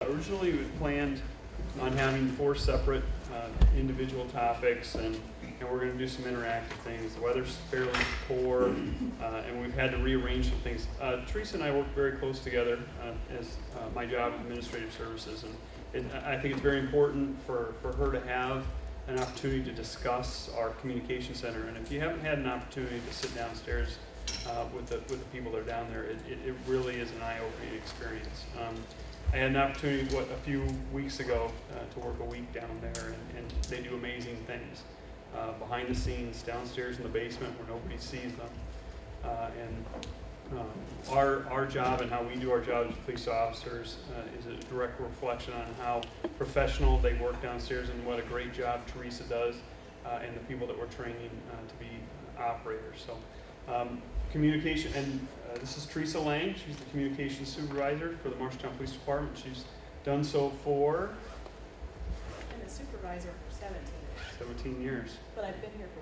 Originally, we planned on having 4 separate individual topics, and we're going to do some interactive things. The weather's fairly poor, and we've had to rearrange some things. Teresa and I work very close together as my job in administrative services, and I think it's very important for her to have an opportunity to discuss our communication center. And if you haven't had an opportunity to sit downstairs with the people that are down there, it really is an eye-opening experience. I had an opportunity, a few weeks ago to work a week down there, and they do amazing things behind the scenes, downstairs in the basement where nobody sees them. Our job and how we do our job as police officers is a direct reflection on how professional they work downstairs and what a great job Teresa does and the people that we're training to be operators. So communication, and this is Teresa Lang. She's the communications supervisor for the Marshalltown Police Department. She's done so for? I'm a supervisor for 17 years. 17 years. But I've been here for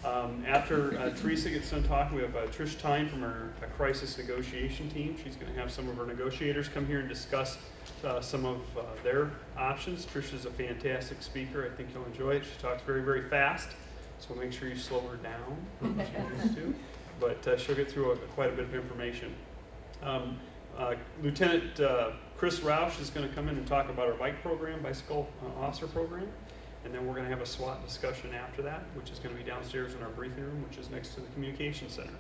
23. So. After Teresa gets done talking, we have Trish Tyne from our crisis negotiation team. She's going to have some of our negotiators come here and discuss some of their options. Trish is a fantastic speaker. I think you'll enjoy it. She talks very, very fast. So make sure you slow her down, like she used to. But she'll get through quite a bit of information. Lieutenant Chris Roush is going to come in and talk about our bike program, bicycle officer program. And then we're going to have a SWAT discussion after that, which is going to be downstairs in our briefing room, which is next to the communication center.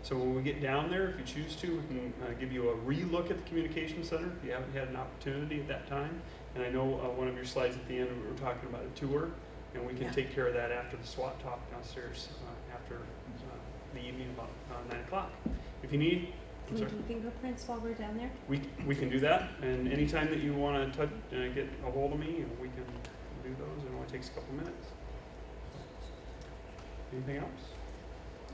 So when we get down there, if you choose to, we can give you a re-look at the communication center if you haven't had an opportunity at that time. And I know one of your slides at the end, we were talking about a tour. And we can take care of that after the SWAT talk downstairs after the evening about 9 o'clock. If you need, can we do fingerprints while we're down there? We can do that. And anytime that you want to get a hold of me, we can do those. It only takes a couple minutes. Anything else?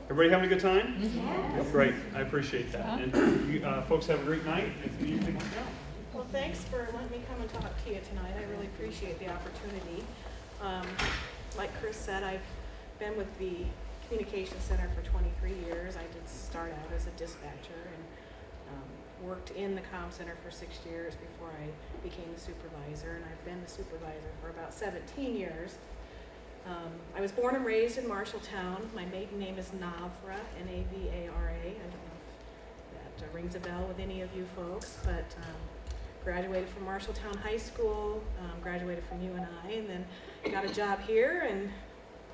Everybody having a good time? Yeah. Great. I appreciate that. And you, folks have a great night. If you need anything else. Well, thanks for letting me come and talk to you tonight. I really appreciate the opportunity. Like Chris said, I've been with the Communication Center for 23 years. I did start out as a dispatcher and worked in the comm center for 6 years before I became the supervisor, and I've been the supervisor for about 17 years. I was born and raised in Marshalltown. My maiden name is Navra, N-A-V-A-R-A. I don't know if that rings a bell with any of you folks, but graduated from Marshalltown High School, graduated from UNI, and then got a job here, and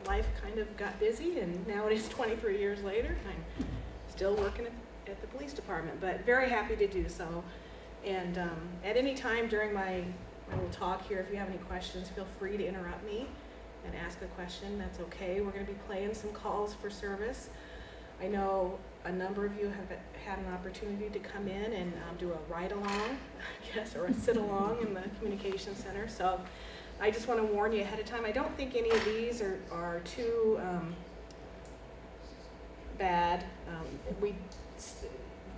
life kind of got busy, and now it is 23 years later. I'm still working at the police department, but very happy to do so. And at any time during my little talk here, if you have any questions, feel free to interrupt me and ask a question. That's okay. We're going to be playing some calls for service. I know a number of you have had an opportunity to come in and do a ride-along, I guess, or a sit-along in the communication center. So I just want to warn you ahead of time. I don't think any of these are too bad.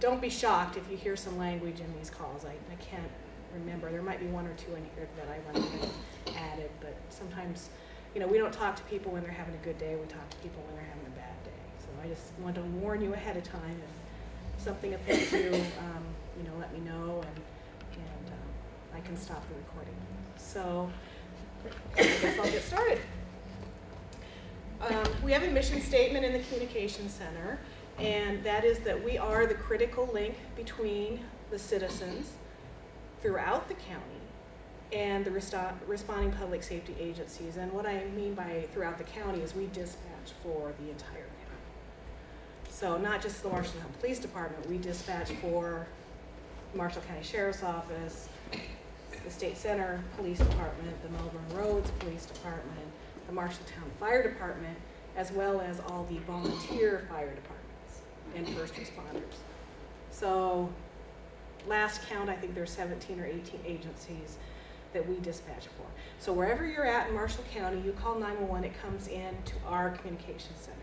Don't be shocked if you hear some language in these calls. I can't remember. There might be 1 or 2 in here that I went and added, but sometimes, you know, we don't talk to people when they're having a good day. We talk to people when they're having a bad day. So I just want to warn you ahead of time. If something offends you, you know, let me know, and I can stop the recording. So I guess I'll get started. We have a mission statement in the Communication Center, and that is that we are the critical link between the citizens throughout the county and the responding public safety agencies. And what I mean by throughout the county is we dispatch for the entire county. So not just the Marshalltown Police Department, we dispatch for the Marshall County Sheriff's Office, the State Center Police Department, the Melbourne Roads Police Department, the Marshalltown Fire Department, as well as all the volunteer fire departments and first responders. So last count, I think there's 17 or 18 agencies that we dispatch for. So wherever you're at in Marshall County, you call 911, it comes in to our communication center.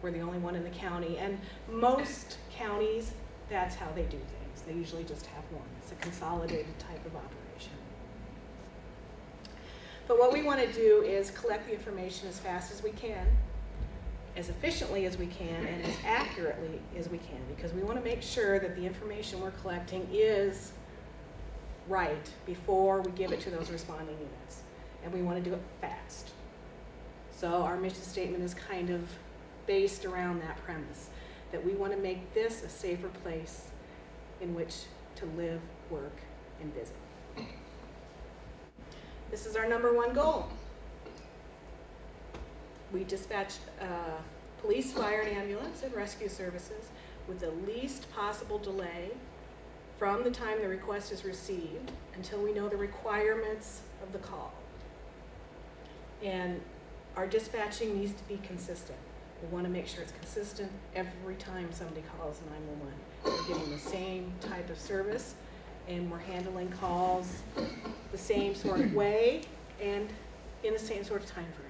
We're the only one in the county, and most counties, that's how they do things. They usually just have one. It's a consolidated type of operation. But what we want to do is collect the information as fast as we can, as efficiently as we can, and as accurately as we can, because we want to make sure that the information we're collecting is right before we give it to those responding units. And we want to do it fast. So our mission statement is kind of based around that premise, that we want to make this a safer place in which to live, work, and visit. This is our #1 goal. We dispatch police, fire, and ambulance and rescue services with the least possible delay from the time the request is received until we know the requirements of the call. And our dispatching needs to be consistent. We want to make sure it's consistent every time somebody calls 911. We're getting the same type of service, and we're handling calls the same sort of way and in the same sort of time frame.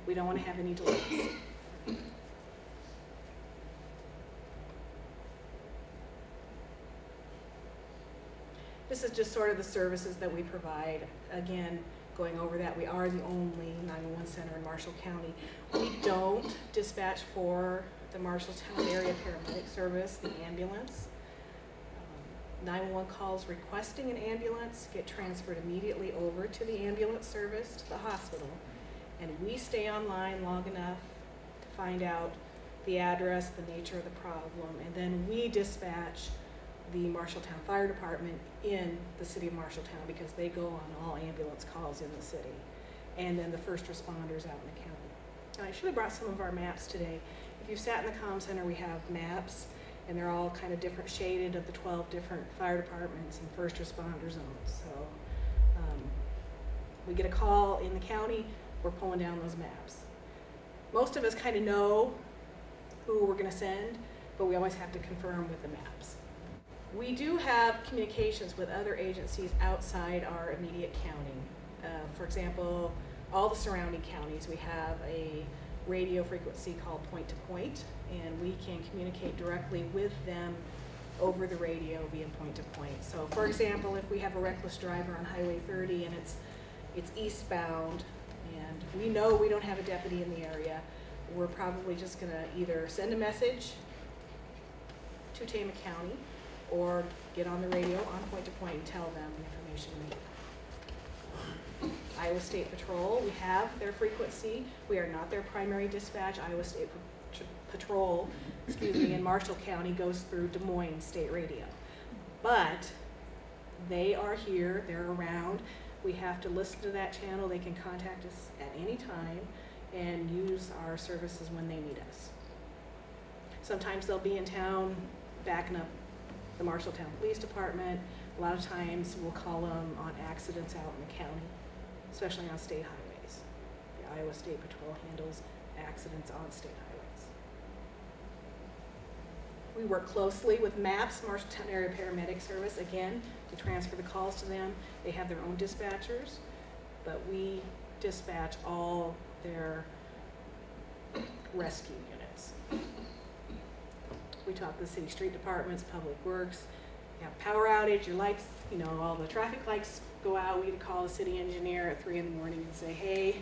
We don't want to have any delays. This is just sort of the services that we provide. Again, going over that, we are the only 911 center in Marshall County. We don't dispatch for the Marshalltown area paramedic service, the ambulance. 911 calls requesting an ambulance get transferred immediately over to the ambulance service to the hospital, and we stay online long enough to find out the address, the nature of the problem, and then we dispatch the Marshalltown Fire Department in the city of Marshalltown, because they go on all ambulance calls in the city, and then the first responders out in the county. And I should have brought some of our maps today. If you've sat in the comm center, we have maps, and they're all kind of different shaded of the 12 different fire departments and first responder zones. So we get a call in the county, we're pulling down those maps. Most of us kind of know who we're going to send, but we always have to confirm with the maps. We do have communications with other agencies outside our immediate county. For example, all the surrounding counties, we have a radio frequency called point to point, and we can communicate directly with them over the radio via point to point. So for example, if we have a reckless driver on Highway 30 and it's eastbound, and we know we don't have a deputy in the area, we're probably just gonna either send a message to Tama County or get on the radio on point to point and tell them the information we need. Iowa State Patrol, we have their frequency. We are not their primary dispatch. Iowa State Patrol, in Marshall County goes through Des Moines State Radio. But they are here, they're around. We have to listen to that channel. They can contact us at any time and use our services when they need us. Sometimes they'll be in town backing up the Marshalltown Police Department. A lot of times we'll call them on accidents out in the county, especially on state highways. The Iowa State Patrol handles accidents on state highways. We work closely with MAPS, Marshalltown Area Paramedic Service, again, to transfer the calls to them. They have their own dispatchers, but we dispatch all their rescue units. We talk to the city street departments, public works. You have power outage, your lights, all the traffic lights go out. We call the city engineer at 3 in the morning and say, hey,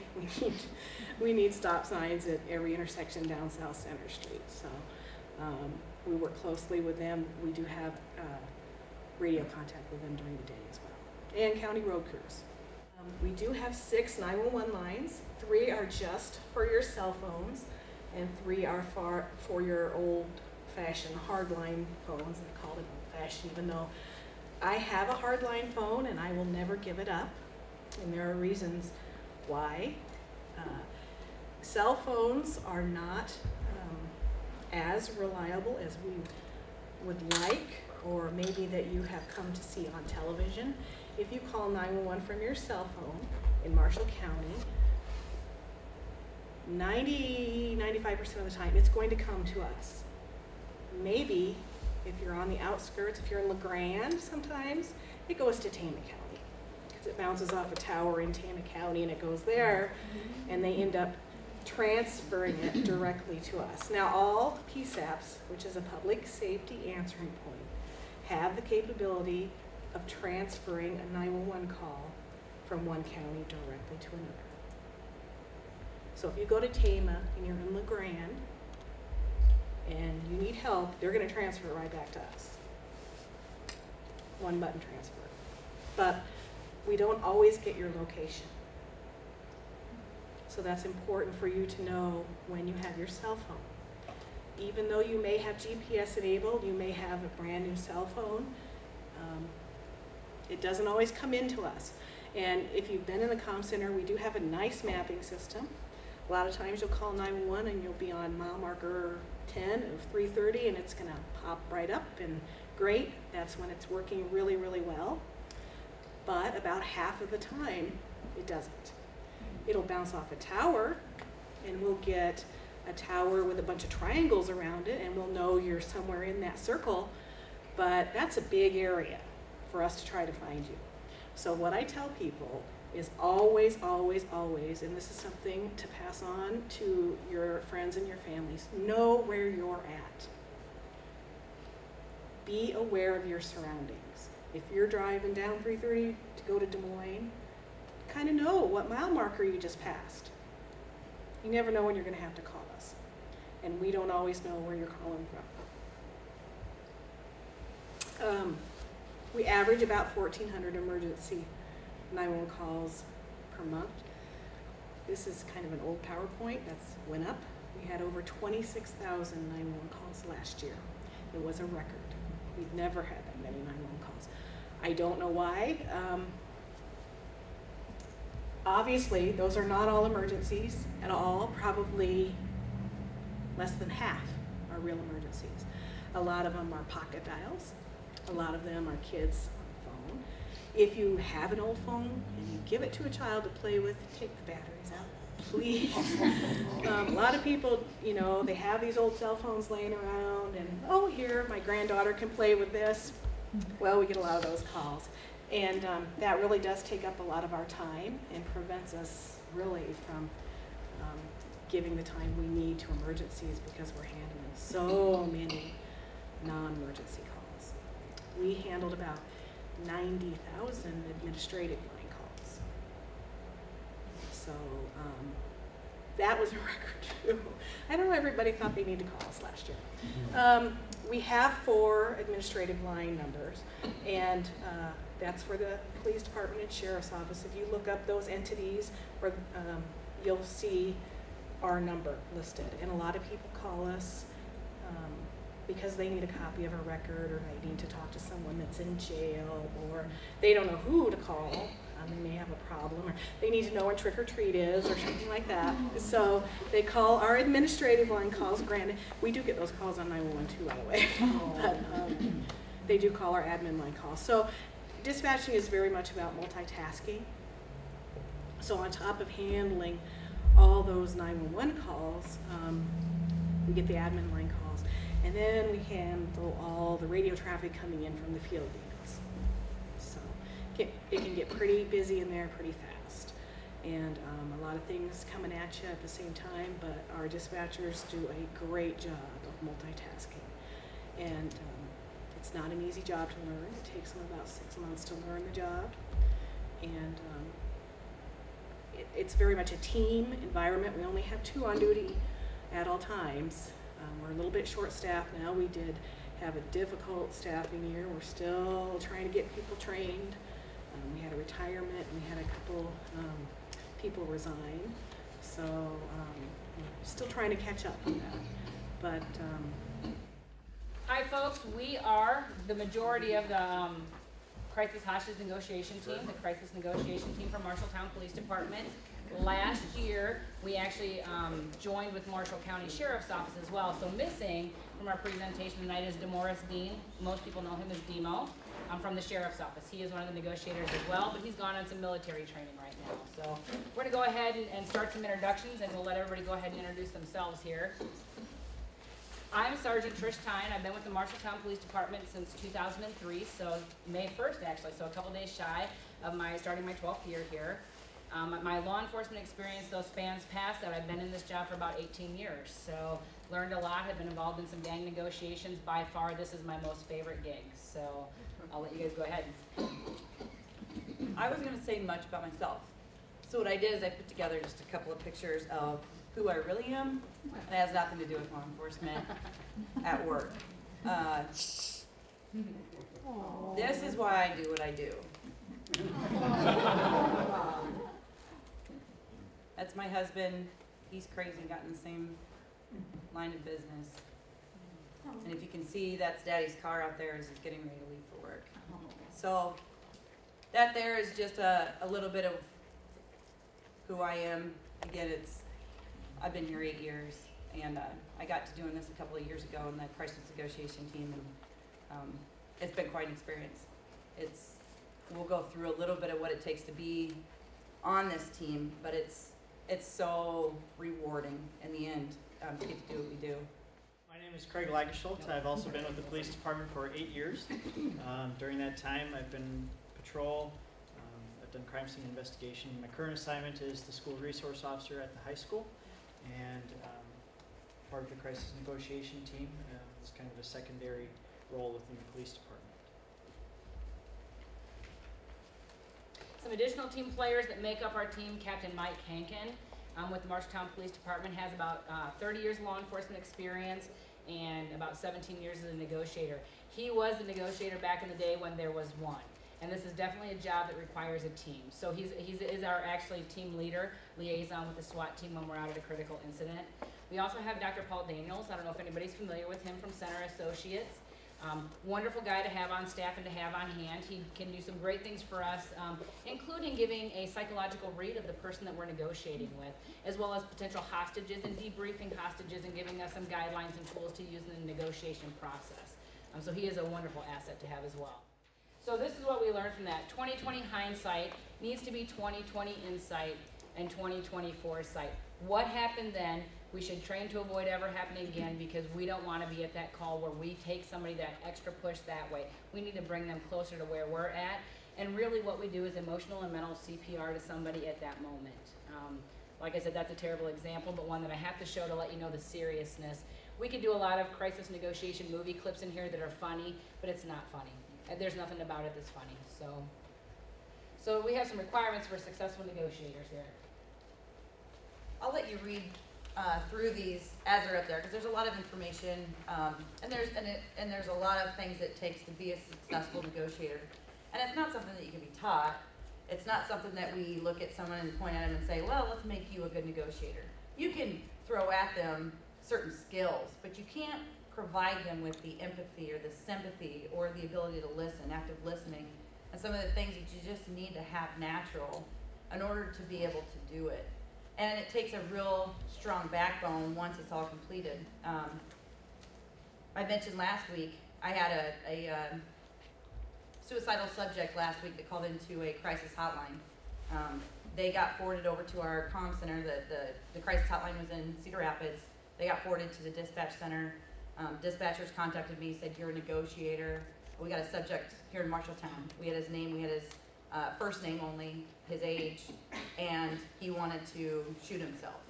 we need stop signs at every intersection down South Center Street. So we work closely with them. We do have radio contact with them during the day as well. And county road crews. We do have 6 911 lines. 3 are just for your cell phones, and 3 are for your old-fashioned hardline phones. I call it old-fashioned, even though I have a hardline phone and I will never give it up. And there are reasons why. Cell phones are not as reliable as we would like, or maybe that you have come to see on television. If you call 911 from your cell phone in Marshall County, 90–95% of the time, it's going to come to us. Maybe if you're on the outskirts, if you're in LeGrand, sometimes it goes to Tama County, because it bounces off a tower in Tama County and it goes there, and they end up transferring it directly to us. Now, all PSAPs, which is a public safety answering point, have the capability of transferring a 911 call from one county directly to another. So if you go to Tama and you're in LeGrand and you need help, they're going to transfer it right back to us. One button transfer. but we don't always get your location. So that's important for you to know when you have your cell phone. Even though you may have GPS enabled, you may have a brand new cell phone, it doesn't always come into us. And if you've been in the comm center, we do have a nice mapping system. A lot of times you'll call 911 and you'll be on mile marker 10 of 330 and it's gonna pop right up and great. That's when it's working really, really well. But about half of the time, it doesn't. It'll bounce off a tower and we'll get a tower with a bunch of triangles around it and we'll know you're somewhere in that circle, but that's a big area for us to try to find you. So what I tell people is always, always, always, and this is something to pass on to your friends and your families, know where you're at. Be aware of your surroundings. If you're driving down 330 to go to Des Moines, kind of know what mile marker you just passed. You never know when you're going to have to call us. And we don't always know where you're calling from. We average about 1,400 emergency 911 calls per month. This is kind of an old PowerPoint that's went up. We had over 26,000 911 calls last year. It was a record. We've never had that many 911 calls. I don't know why. Obviously, those are not all emergencies at all. Probably less than half are real emergencies. A lot of them are pocket dials. A lot of them are kids on the phone. If you have an old phone and you give it to a child to play with, take the batteries out, please. A lot of people, you know, they have these old cell phones laying around and, oh, here, my granddaughter can play with this. Well, we get a lot of those calls. And that really does take up a lot of our time and prevents us really from giving the time we need to emergencies because we're handling so many non-emergency calls. We handled about 90,000 administrative line calls. So that was a record too. I don't know, everybody thought they needed to call us last year. We have 4 administrative line numbers, and that's for the police department and sheriff's office. If you look up those entities, or, you'll see our number listed. And a lot of people call us because they need a copy of a record, or they need to talk to someone that's in jail, or they don't know who to call. They may have a problem, or they need to know when trick or treat is, or something like that. So they call our administrative line calls. Granted, we do get those calls on 911 too, by the way. But they do call our admin line calls. So dispatching is very much about multitasking. So on top of handling all those 911 calls, we get the admin line calls. And then we handle all the radio traffic coming in from the field units. So it can get pretty busy in there pretty fast. And a lot of things coming at you at the same time, but our dispatchers do a great job of multitasking. And it's not an easy job to learn. It takes them about 6 months to learn the job. And it's very much a team environment. We only have 2 on duty at all times. We're a little bit short-staffed now. We did have a difficult staffing year. We're still trying to get people trained. We had a retirement. We had a couple people resign. So still trying to catch up on that. But hi, folks. We are the majority of the crisis hostage negotiation team, the crisis negotiation team from Marshalltown Police Department. Last year, we actually joined with Marshall County Sheriff's Office as well. So missing from our presentation tonight is DeMorris Dean. Most people know him as Demo from the Sheriff's Office. He is one of the negotiators as well, but he's gone on some military training right now. So we're gonna go ahead and start some introductions, and we'll let everybody go ahead and introduce themselves here. I'm Sergeant Trish Tyne. I've been with the Marshalltown Police Department since 2003, so May 1st actually, so a couple days shy of starting my 12th year here. My law enforcement experience, those spans past that, I've been in this job for about 18 years, so learned a lot, have been involved in some gang negotiations. By far, this is my most favorite gig, so I'll let you guys go ahead. I was going to say much about myself. So what I did is I put together just a couple of pictures of who I really am, and it has nothing to do with law enforcement at work. This is why I do what I do. That's my husband. He's crazy, got in the same line of business. And if you can see, that's Daddy's car out there as he's getting ready to leave for work. So that there is just a little bit of who I am. Again, I've been here 8 years, and I got to doing this a couple of years ago in the crisis negotiation team, and it's been quite an experience. We'll go through a little bit of what it takes to be on this team, but it's so rewarding in the end to get to do what we do. My name is Craig Lagerschultz. I've also been with the police department for 8 years. During that time, I've been patrol. I've done crime scene investigation. My current assignment is the school resource officer at the high school, and part of the crisis negotiation team. It's kind of a secondary role within the police department. Some additional team players that make up our team: Captain Mike Hankin with the Marshalltown Police Department, has about 30 years law enforcement experience and about 17 years as a negotiator. He was the negotiator back in the day when there was one. And this is definitely a job that requires a team. So he is our actually team leader, liaison with the SWAT team when we're out at a critical incident. We also have Dr. Paul Daniels. I don't know if anybody's familiar with him from Center Associates. Wonderful guy to have on staff and to have on hand. He can do some great things for us, including giving a psychological read of the person that we're negotiating with, as well as potential hostages and debriefing hostages and giving us some guidelines and tools to use in the negotiation process. So he is a wonderful asset to have as well. So this is what we learned from that. 2020 hindsight needs to be 2020 insight and 2020 foresight. What happened then, we should train to avoid ever happening again, because we don't want to be at that call where we take somebody that extra push that way. We need to bring them closer to where we're at. And really what we do is emotional and mental CPR to somebody at that moment. Like I said, that's a terrible example, but one that I have to show to let you know the seriousness. We could do a lot of crisis negotiation movie clips in here that are funny, but it's not funny. There's nothing about it that's funny. So we have some requirements for successful negotiators here. I'll let you read through these as they're up there, because there's a lot of information, and there's a lot of things it takes to be a successful negotiator. And it's not something that you can be taught. It's not something that we look at someone and point at them and say, well, let's make you a good negotiator. You can throw at them certain skills, but you can't provide them with the empathy or the sympathy or the ability to listen, active listening, and some of the things that you just need to have natural in order to be able to do it. And it takes a real strong backbone once it's all completed. I mentioned last week, I had a suicidal subject last week that called into a crisis hotline. They got forwarded over to our comm center. The crisis hotline was in Cedar Rapids. They got forwarded to the dispatch center. Dispatchers contacted me, said, you're a negotiator. We got a subject here in Marshalltown. We had his name, we had his first name only, his age, and he wanted to shoot himself.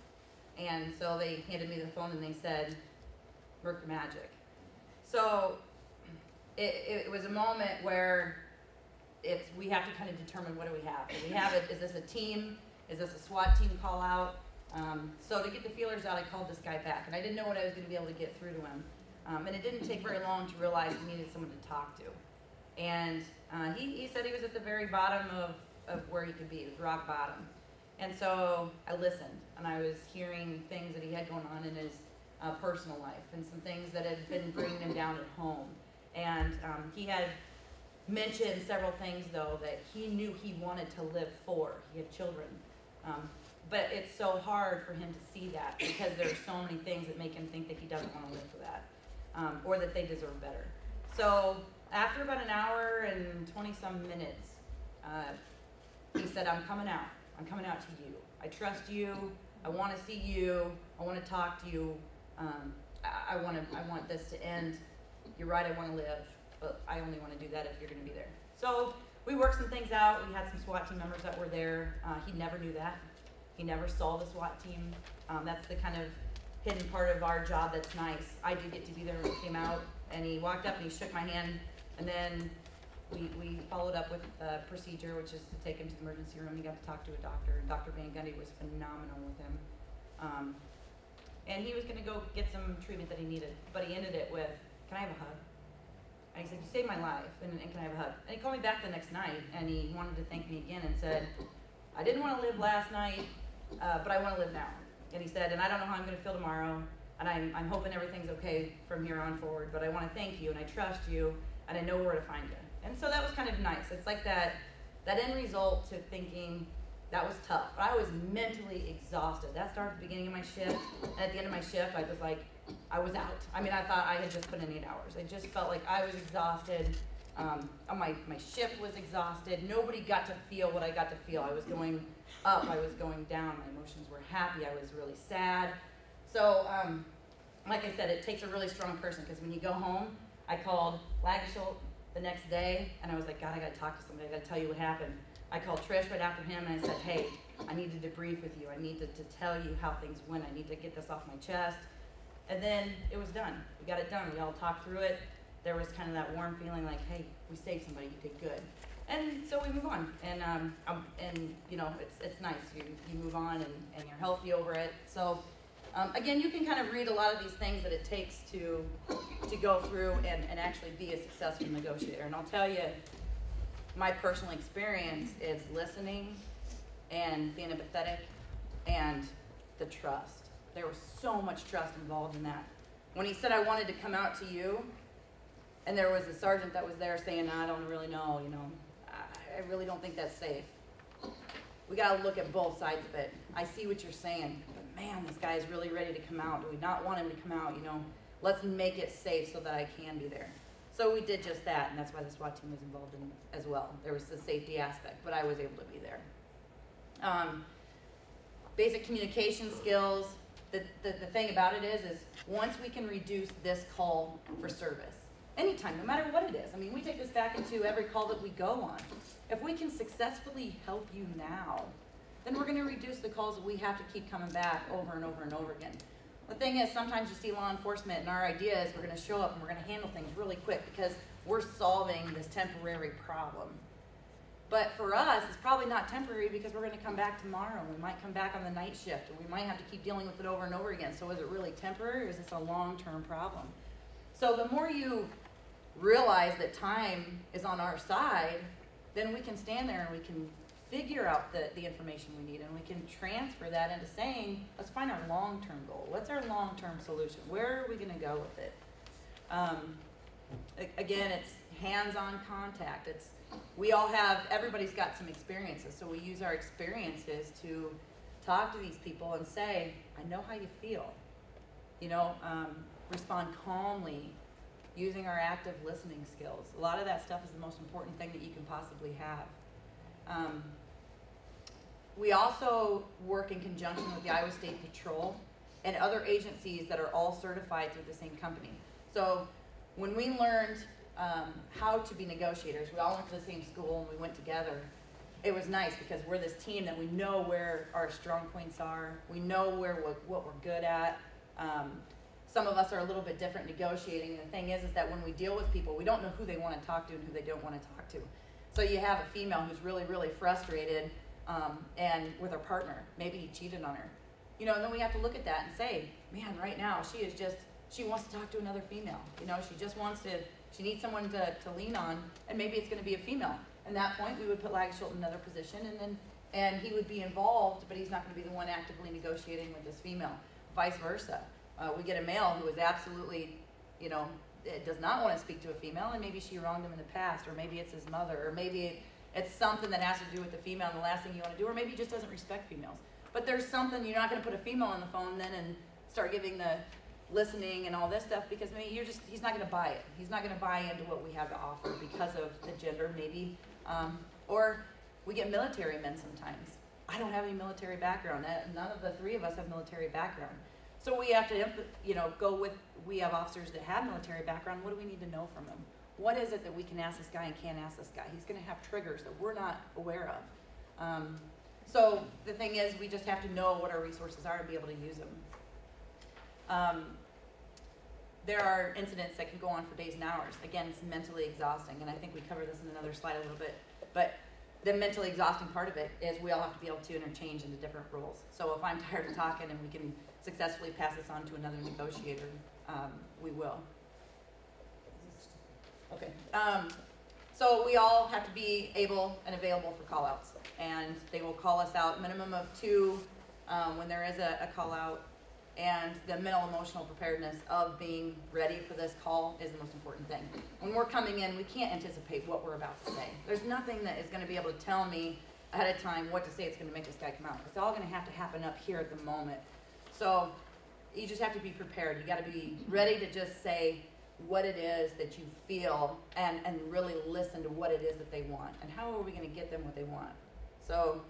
And so they handed me the phone and they said, work your magic. So it was a moment where we have to kind of determine, what do we have? Do we have it? Is this a team? Is this a SWAT team call out? So to get the feelers out, I called this guy back, and I didn't know what I was going to be able to get through to him. And it didn't take very long to realize he needed someone to talk to. And he said he was at the very bottom of where he could be. It was rock bottom. And so I listened, and I was hearing things that he had going on in his personal life, and some things that had been bringing him down at home. And he had mentioned several things, though, that he knew he wanted to live for. He had children. But it's so hard for him to see that, because there are so many things that make him think that he doesn't want to live for that, or that they deserve better. So after about an hour and 20-some minutes, he said, I'm coming out. I'm coming out to you. I trust you. I want to see you. I want to talk to you. I want this to end. You're right, I want to live, but I only want to do that if you're going to be there. So we worked some things out. We had some SWAT team members that were there. He never knew that. He never saw the SWAT team. That's the kind of hidden part of our job that's nice. I did get to be there when he came out, and he walked up and he shook my hand, and then we followed up with a procedure, which is to take him to the emergency room. He got to talk to a doctor. Dr. Van Gundy was phenomenal with him. And he was going to go get some treatment that he needed, but he ended it with, can I have a hug? And he said, you saved my life, and can I have a hug? And he called me back the next night, and he wanted to thank me again and said, I didn't want to live last night, but I want to live now. And he said, and I don't know how I'm going to feel tomorrow, and I'm hoping everything's okay from here on forward, but I want to thank you, and I trust you, and I know where to find you. And so that was kind of nice. It's like that end result to thinking, that was tough. But I was mentally exhausted. That started at the beginning of my shift, and at the end of my shift, I was like, I was out. I mean, I thought I had just put in 8 hours. I just felt like I was exhausted. My shift was exhausted. Nobody got to feel what I got to feel. I was going up, I was going down. My emotions were happy, I was really sad. So, like I said, it takes a really strong person, because when you go home, I called Lagerschult the next day, and I was like, God, I gotta talk to somebody, I gotta tell you what happened. I called Trish right after him, and I said, hey, I need to debrief with you. I need to tell you how things went. I need to get this off my chest. And then it was done. We got it done. We all talked through it. There was kind of that warm feeling like, hey, we saved somebody, you did good. And so we move on. And you know, it's nice. You move on, and you're healthy over it. So again, you can kind of read a lot of these things that it takes to go through and actually be a successful negotiator. And I'll tell you, my personal experience is listening and being empathetic and the trust. There was so much trust involved in that. When he said, I wanted to come out to you, and there was a sergeant that was there saying, no, I don't really know, you know, I really don't think that's safe. We gotta look at both sides of it. I see what you're saying, but man, this guy is really ready to come out. Do we not want him to come out, you know? Let's make it safe so that I can be there. So we did just that, and that's why the SWAT team was involved in as well. There was the safety aspect, but I was able to be there. Basic communication skills. The thing about it is once we can reduce this call for service, anytime, no matter what it is. I mean, we take this back into every call that we go on. If we can successfully help you now, then we're gonna reduce the calls that we have to keep coming back over and over and over again. The thing is, sometimes you see law enforcement, and our idea is we're going to show up and we're going to handle things really quick because we're solving this temporary problem. But for us, it's probably not temporary because we're going to come back tomorrow. We might come back on the night shift, and we might have to keep dealing with it over and over again. So is it really temporary, or is this a long-term problem? So the more you realize that time is on our side, then we can stand there and we can figure out the information we need, and we can transfer that into saying, let's find our long-term goal. What's our long-term solution? Where are we going to go with it? Again, it's hands-on contact. Everybody's got some experiences, so we use our experiences to talk to these people and say, I know how you feel. You know, respond calmly, using our active listening skills. A lot of that stuff is the most important thing that you can possibly have. We also work in conjunction with the Iowa State Patrol and other agencies that are all certified through the same company. So when we learned how to be negotiators, we all went to the same school and we went together. It was nice because we're this team that we know where our strong points are. We know what we're good at. Some of us are a little bit different negotiating. And the thing is that when we deal with people, we don't know who they want to talk to and who they don't want to talk to. So you have a female who's really, really frustrated and with her partner. Maybe he cheated on her. You know, and then we have to look at that and say, man, right now she wants to talk to another female. You know, she needs someone to lean on, and maybe it's going to be a female. At that point, we would put Lagerschult in another position, and he would be involved, but he's not going to be the one actively negotiating with this female. Vice versa. We get a male who is absolutely, you know, does not want to speak to a female, and maybe she wronged him in the past, or maybe it's his mother, or maybe it's something that has to do with the female, and the last thing you want to do, or maybe he just doesn't respect females. But there's something, you're not going to put a female on the phone then and start giving the listening and all this stuff, because maybe he's not going to buy it. He's not going to buy into what we have to offer because of the gender, maybe. Or we get military men sometimes. I don't have any military background. None of the three of us have military background. So we have to, you know, we have officers that have military background. What do we need to know from them? What is it that we can ask this guy and can't ask this guy? He's going to have triggers that we're not aware of. So the thing is, we just have to know what our resources are and be able to use them. There are incidents that can go on for days and hours. Again, it's mentally exhausting, and I think we cover this in another slide a little bit. But the mentally exhausting part of it is we all have to be able to interchange into different roles. So if I'm tired of talking and we can successfully pass this on to another negotiator, we will. Okay. So we all have to be able and available for call-outs, and they will call us out minimum of 2 when there is a call-out, and the mental emotional preparedness of being ready for this call is the most important thing. When we're coming in, we can't anticipate what we're about to say. There's nothing that is going to be able to tell me ahead of time what to say. It's going to make this guy come out. It's all going to have to happen up here at the moment. So you just have to be prepared. You got to be ready to just say what it is that you feel and really listen to what it is that they want and how are we going to get them what they want. So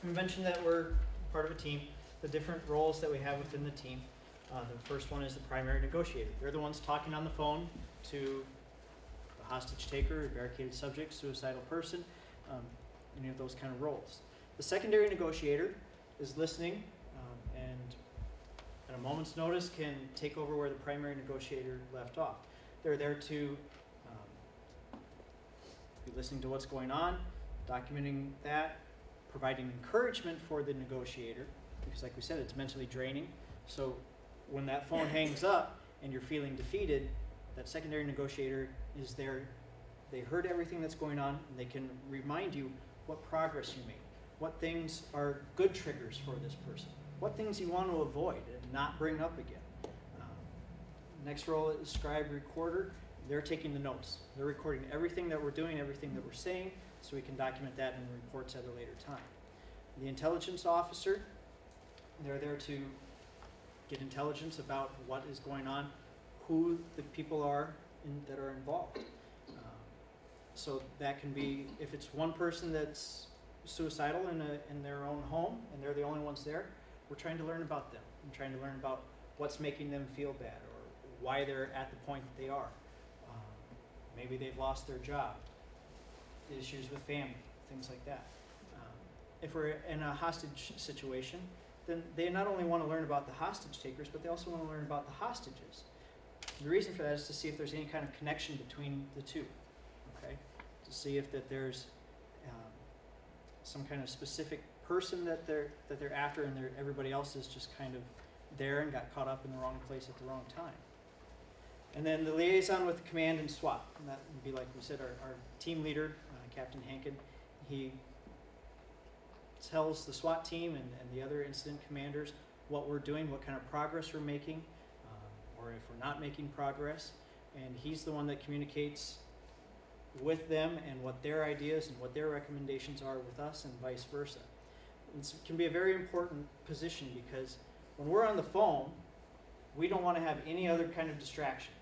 We mentioned that we're part of a team, the different roles that we have within the team. The first one is the primary negotiator. They're the ones talking on the phone to the hostage taker, a barricaded subject, suicidal person, any of those kind of roles. The secondary negotiator is listening and at a moment's notice can take over where the primary negotiator left off. They're there to be listening to what's going on, documenting that, providing encouragement for the negotiator, because like we said, it's mentally draining. So when that phone hangs up and you're feeling defeated, that secondary negotiator is there. They heard everything that's going on, and they can remind you what progress you made, what things are good triggers for this person, what things you want to avoid and not bring up again. Next role is scribe recorder. They're taking the notes. They're recording everything that we're doing, everything that we're saying, so we can document that in reports at a later time. The intelligence officer, they're there to get intelligence about what is going on, who the people are that are involved. So that can be, if it's one person that's suicidal in their own home and they're the only ones there, we're trying to learn about them. I'm trying to learn about what's making them feel bad or why they're at the point that they are. Maybe they've lost their job, issues with family, things like that. If we're in a hostage situation, then they not only want to learn about the hostage takers, but they also want to learn about the hostages. The reason for that is to see if there's any kind of connection between the two, okay? To see if that there's some kind of specific person that they're after, and everybody else is just kind of there and got caught up in the wrong place at the wrong time. And then the liaison with the command and SWAT, and that would be, like we said, our team leader, Captain Hankin. He tells the SWAT team and the other incident commanders what we're doing, what kind of progress we're making, or if we're not making progress. And he's the one that communicates with them and what their ideas and what their recommendations are with us, and vice versa. It can be a very important position because when we're on the phone, we don't want to have any other kind of distractions.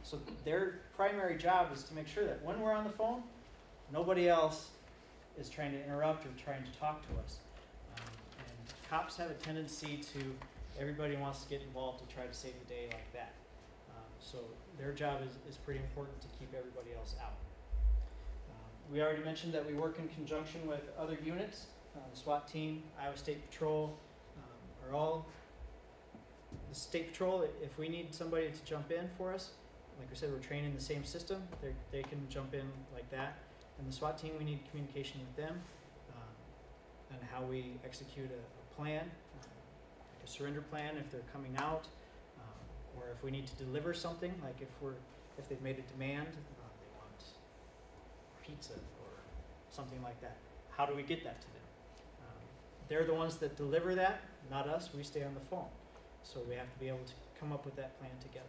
So their primary job is to make sure that when we're on the phone, nobody else is trying to interrupt or trying to talk to us. And cops have a tendency to, everybody wants to get involved to try to save the day like that. So their job is pretty important to keep everybody else out. We already mentioned that we work in conjunction with other units. The SWAT team, Iowa State Patrol, are all the State Patrol. If we need somebody to jump in for us, like I said, we're trained in the same system. They can jump in like that. And the SWAT team, we need communication with them and how we execute a plan, like a surrender plan if they're coming out, or if we need to deliver something, like if they've made a demand, they want pizza or something like that. How do we get that to them? They're the ones that deliver that, not us. We stay on the phone. So we have to be able to come up with that plan together.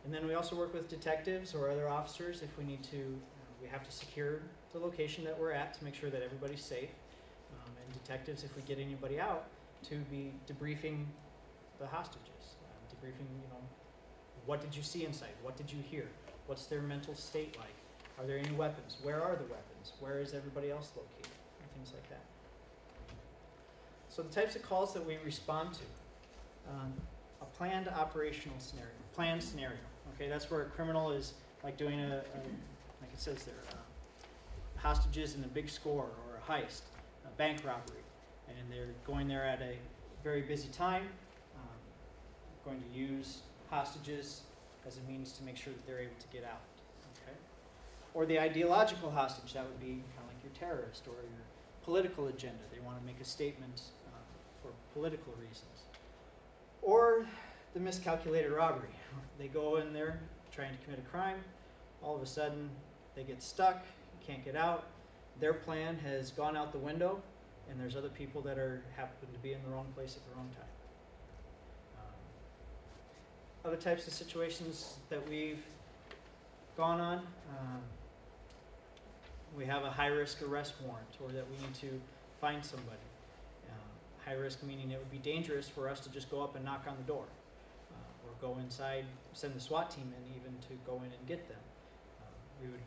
And then we also work with detectives or other officers if we need to. We have to secure the location that we're at to make sure that everybody's safe. And detectives, if we get anybody out, to be debriefing the hostages. Debriefing, what did you see inside? What did you hear? What's their mental state like? Are there any weapons? Where are the weapons? Where is everybody else located? And things like that. So the types of calls that we respond to. A planned operational scenario, planned scenario. Okay, that's where a criminal is like doing like it says there, hostages in a big score or a heist, a bank robbery, and they're going there at a very busy time, going to use hostages as a means to make sure that they're able to get out. Okay, or the ideological hostage, that would be kind of like your terrorist or your political agenda. They want to make a statement for political reasons. Or the miscalculated robbery. They go in there trying to commit a crime, all of a sudden they get stuck, can't get out. Their plan has gone out the window, and there's other people that happen to be in the wrong place at the wrong time. Other types of situations that we've gone on, we have a high-risk arrest warrant, or that we need to find somebody. High risk meaning it would be dangerous for us to just go up and knock on the door, or go inside, send the SWAT team in even to go in and get them. We would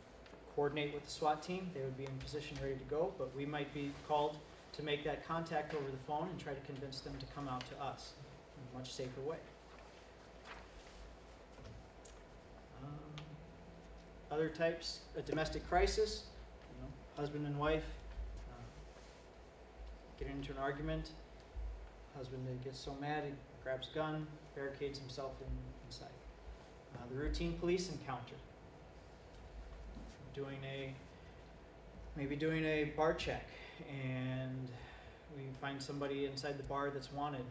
coordinate with the SWAT team. They would be in position ready to go, but we might be called to make that contact over the phone and try to convince them to come out to us in a much safer way. Other types, a domestic crisis, husband and wife get into an argument. Husband gets so mad he grabs a gun, barricades himself inside. The routine police encounter. Maybe doing a bar check, and we find somebody inside the bar that's wanted.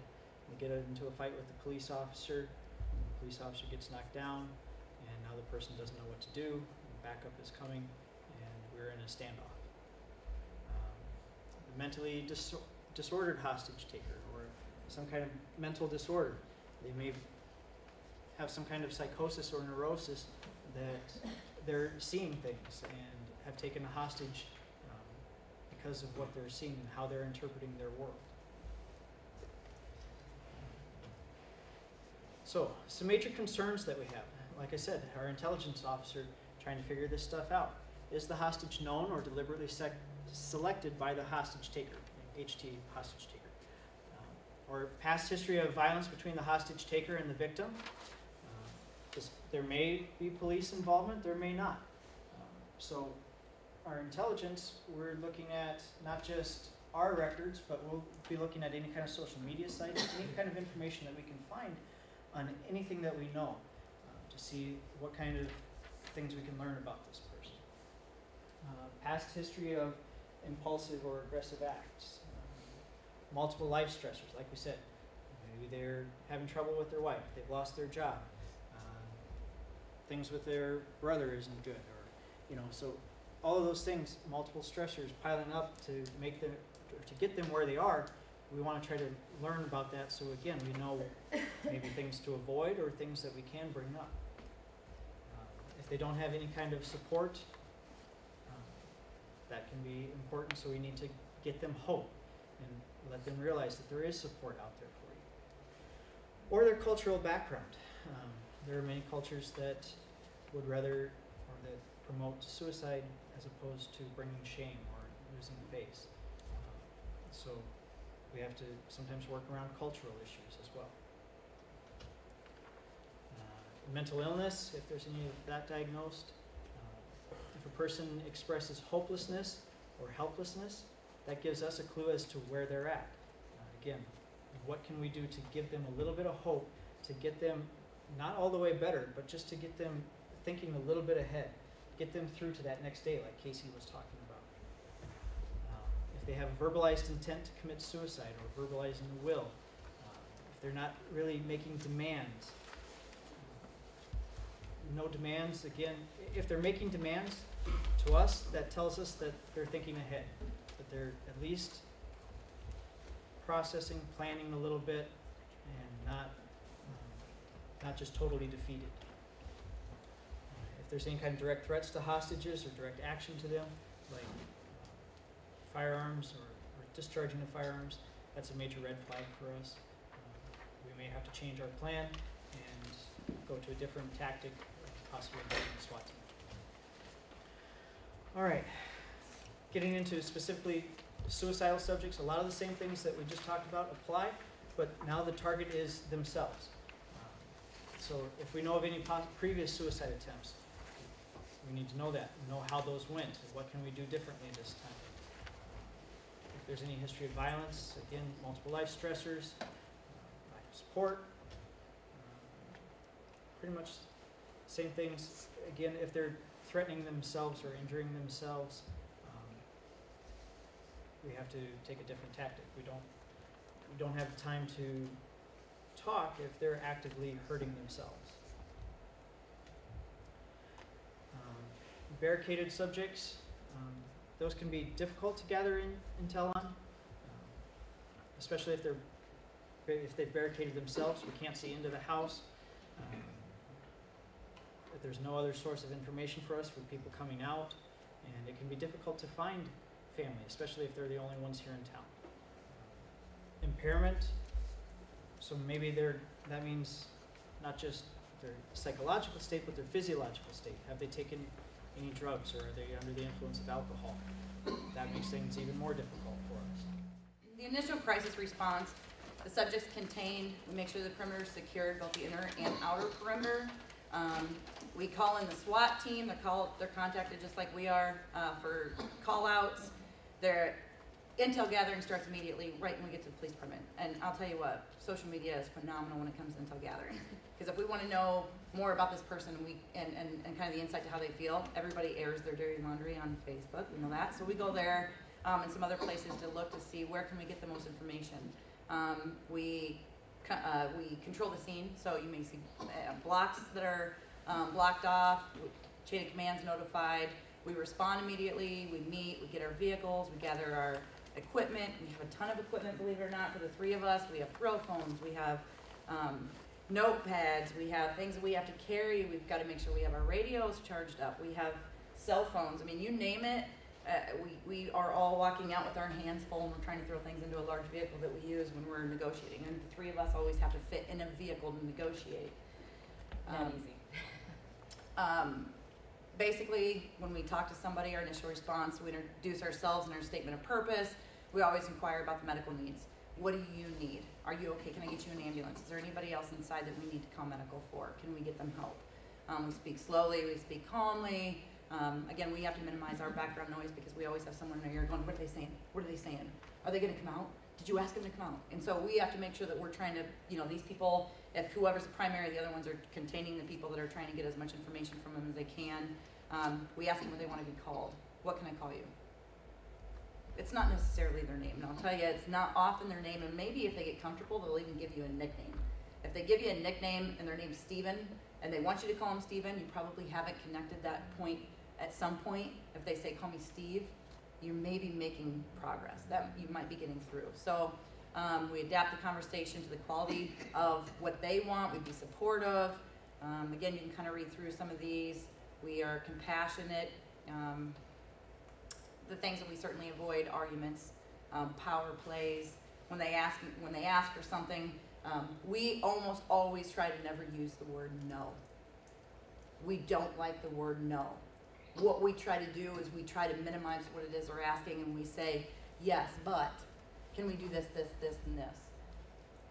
We get into a fight with the police officer. The police officer gets knocked down, and now the person doesn't know what to do. Backup is coming, and we're in a standoff. Mentally disordered hostage taker, or some kind of mental disorder. They may have some kind of psychosis or neurosis that they're seeing things and have taken a hostage because of what they're seeing and how they're interpreting their world. So, some major concerns that we have. Like I said, our intelligence officer trying to figure this stuff out. Is the hostage known or deliberately selected by the hostage taker, HT hostage taker? Or past history of violence between the hostage taker and the victim? There may be police involvement, there may not. So our intelligence, we're looking at not just our records, but we'll be looking at any kind of social media sites, any kind of information that we can find on anything that we know, to see what kind of things we can learn about this person. Past history of impulsive or aggressive acts, multiple life stressors, like we said. Maybe they're having trouble with their wife, they've lost their job, things with their brother isn't good, or so all of those things, multiple stressors piling up to make them, or to get them where they are. We want to try to learn about that, so again, we know maybe things to avoid or things that we can bring up. If they don't have any kind of support, that can be important, so we need to get them hope and let them realize that there is support out there for you. Or their cultural background. There are many cultures that would rather, or that promote suicide as opposed to bringing shame or losing face. So we have to sometimes work around cultural issues as well. Mental illness, if there's any of that diagnosed. If a person expresses hopelessness or helplessness, that gives us a clue as to where they're at. Again, what can we do to give them a little bit of hope, to get them not all the way better, but just to get them thinking a little bit ahead, get them through to that next day, like Casey was talking about. If they have verbalized intent to commit suicide or verbalizing the will, if they're not really making demands, no demands, again, if they're making demands to us, that tells us that they're thinking ahead, that they're at least processing, planning a little bit, and not just totally defeated. If there's any kind of direct threats to hostages or direct action to them, like firearms or discharging of firearms, that's a major red flag for us. We may have to change our plan and go to a different tactic, possibly involving the SWAT team. All right, getting into specifically suicidal subjects, a lot of the same things that we just talked about apply, but now the target is themselves. So if we know of any previous suicide attempts, we need to know that, know how those went, and what can we do differently this time. If there's any history of violence, again, multiple life stressors, lack of support, pretty much same things. Again, if they're threatening themselves or injuring themselves, we have to take a different tactic. We don't have time to talk if they're actively hurting themselves. barricaded subjects, those can be difficult to gather intel on, especially if they've barricaded themselves. We can't see into the house. If there's no other source of information for us for people coming out, and it can be difficult to find family, especially if they're the only ones here in town. Impairment, so maybe that means not just their psychological state, but their physiological state. Have they taken any drugs, or are they under the influence of alcohol? That makes things even more difficult for us. The initial crisis response, the subject's contained. We make sure the perimeter is secured, both the inner and outer perimeter. We call in the SWAT team. They're contacted just like we are for call-outs. Their intel gathering starts immediately right when we get to the police department. And I'll tell you what, social media is phenomenal when it comes to intel gathering. Because if we want to know more about this person and kind of the insight to how they feel, everybody airs their dirty laundry on Facebook. We know that. So we go there and some other places to look to see where can we get the most information. We control the scene, so you may see blocks that are blocked off, chain of command's notified. We respond immediately, we meet, we get our vehicles, we gather our equipment. We have a ton of equipment, believe it or not, for the three of us. We have throw phones, we have notepads, we have things that we have to carry. We've got to make sure we have our radios charged up. We have cell phones. I mean, you name it. We are all walking out with our hands full, and we're trying to throw things into a large vehicle that we use when we're negotiating. And the three of us always have to fit in a vehicle to negotiate. Not easy. Basically, when we talk to somebody, our initial response, we introduce ourselves and our statement of purpose. We always inquire about the medical needs. What do you need? Are you okay? Can I get you an ambulance? Is there anybody else inside that we need to call medical for? Can we get them help? We speak slowly, we speak calmly. Again, we have to minimize our background noise because we always have someone in our ear going, what are they saying? What are they saying? Are they going to come out? Did you ask them to come out? And so we have to make sure that we're trying to, these people, if whoever's the primary, the other ones are containing the people that are trying to get as much information from them as they can. We ask them what they want to be called. What can I call you? It's not necessarily their name. And I'll tell you, it's not often their name. And maybe if they get comfortable, they'll even give you a nickname. If they give you a nickname and their name's Steven, and they want you to call him Steven, you probably haven't connected that point at some point. If they say, call me Steve, you may be making progress. That you might be getting through. So we adapt the conversation to the quality of what they want. We be supportive. Again, you can kind of read through some of these. We are compassionate. The things that we certainly avoid: arguments, power plays. When they ask for something, we almost always try to never use the word no. We don't like the word no. What we try to do is we try to minimize what it is they're asking, and we say, yes, but can we do this, this, this, and this?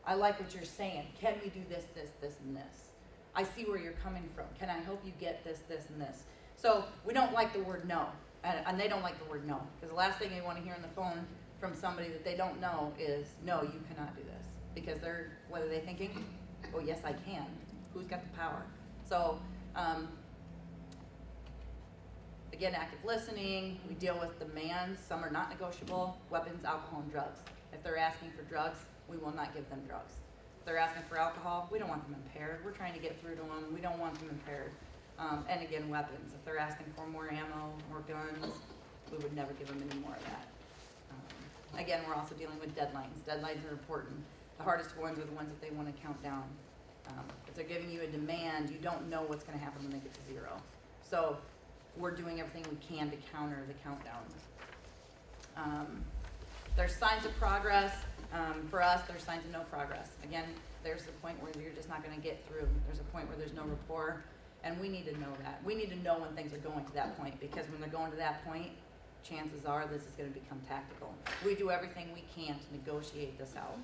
I like what you're saying. Can we do this, this, this, and this? I see where you're coming from. Can I help you get this, this, and this? So we don't like the word no, and they don't like the word no, because the last thing they want to hear on the phone from somebody that they don't know is, no, you cannot do this. Because what are they thinking? Oh, yes, I can. Who's got the power? So, again, active listening. We deal with demands. Some are not negotiable: weapons, alcohol, and drugs. If they're asking for drugs, we will not give them drugs. If they're asking for alcohol, we don't want them impaired. We're trying to get through to them. We don't want them impaired. And again, weapons. If they're asking for more ammo, more guns, we would never give them any more of that. Again, we're also dealing with deadlines. Deadlines are important. The hardest ones are the ones that they want to count down. If they're giving you a demand, you don't know what's going to happen when they get to zero. So we're doing everything we can to counter the countdowns. There's signs of progress. For us, there's signs of no progress. Again, there's the point where you're just not going to get through. There's a point where there's no rapport, and we need to know that. We need to know when things are going to that point, because when they're going to that point, chances are this is going to become tactical. We do everything we can to negotiate this out,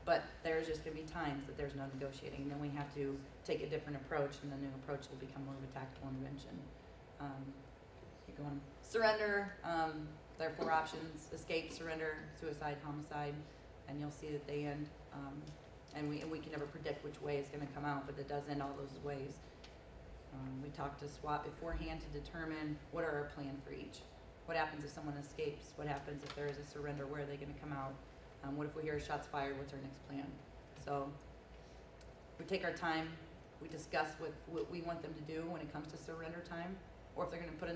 but there's just going to be times that there's no negotiating, and then we have to take a different approach, and the new approach will become more of a tactical intervention. Keep going. Surrender. There are 4 options: escape, surrender, suicide, homicide, and you'll see that they end. And we can never predict which way it's going to come out, but it does end all those ways. We talk to SWAT beforehand to determine what are our plan for each. What happens if someone escapes? What happens if there is a surrender? Where are they going to come out? What if we hear shots fired? What's our next plan? So we take our time. We discuss what we want them to do when it comes to surrender time. or if they're going to put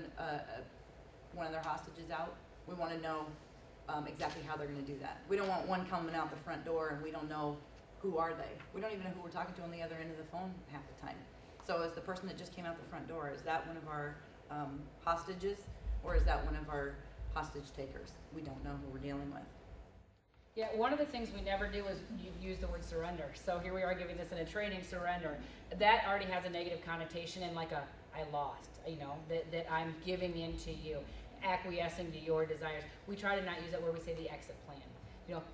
one of their hostages out, we want to know exactly how they're going to do that. We don't want one coming out the front door and we don't know who are they. We don't even know who we're talking to on the other end of the phone half the time. So is the person that just came out the front door, is that one of our hostages, or is that one of our hostage takers? We don't know who we're dealing with. Yeah, one of the things we never do is use the word surrender. So here we are giving this in a training, surrender. That already has a negative connotation and like I lost, that I'm giving in to you, acquiescing to your desires. We try to not use that word, we say the exit plan.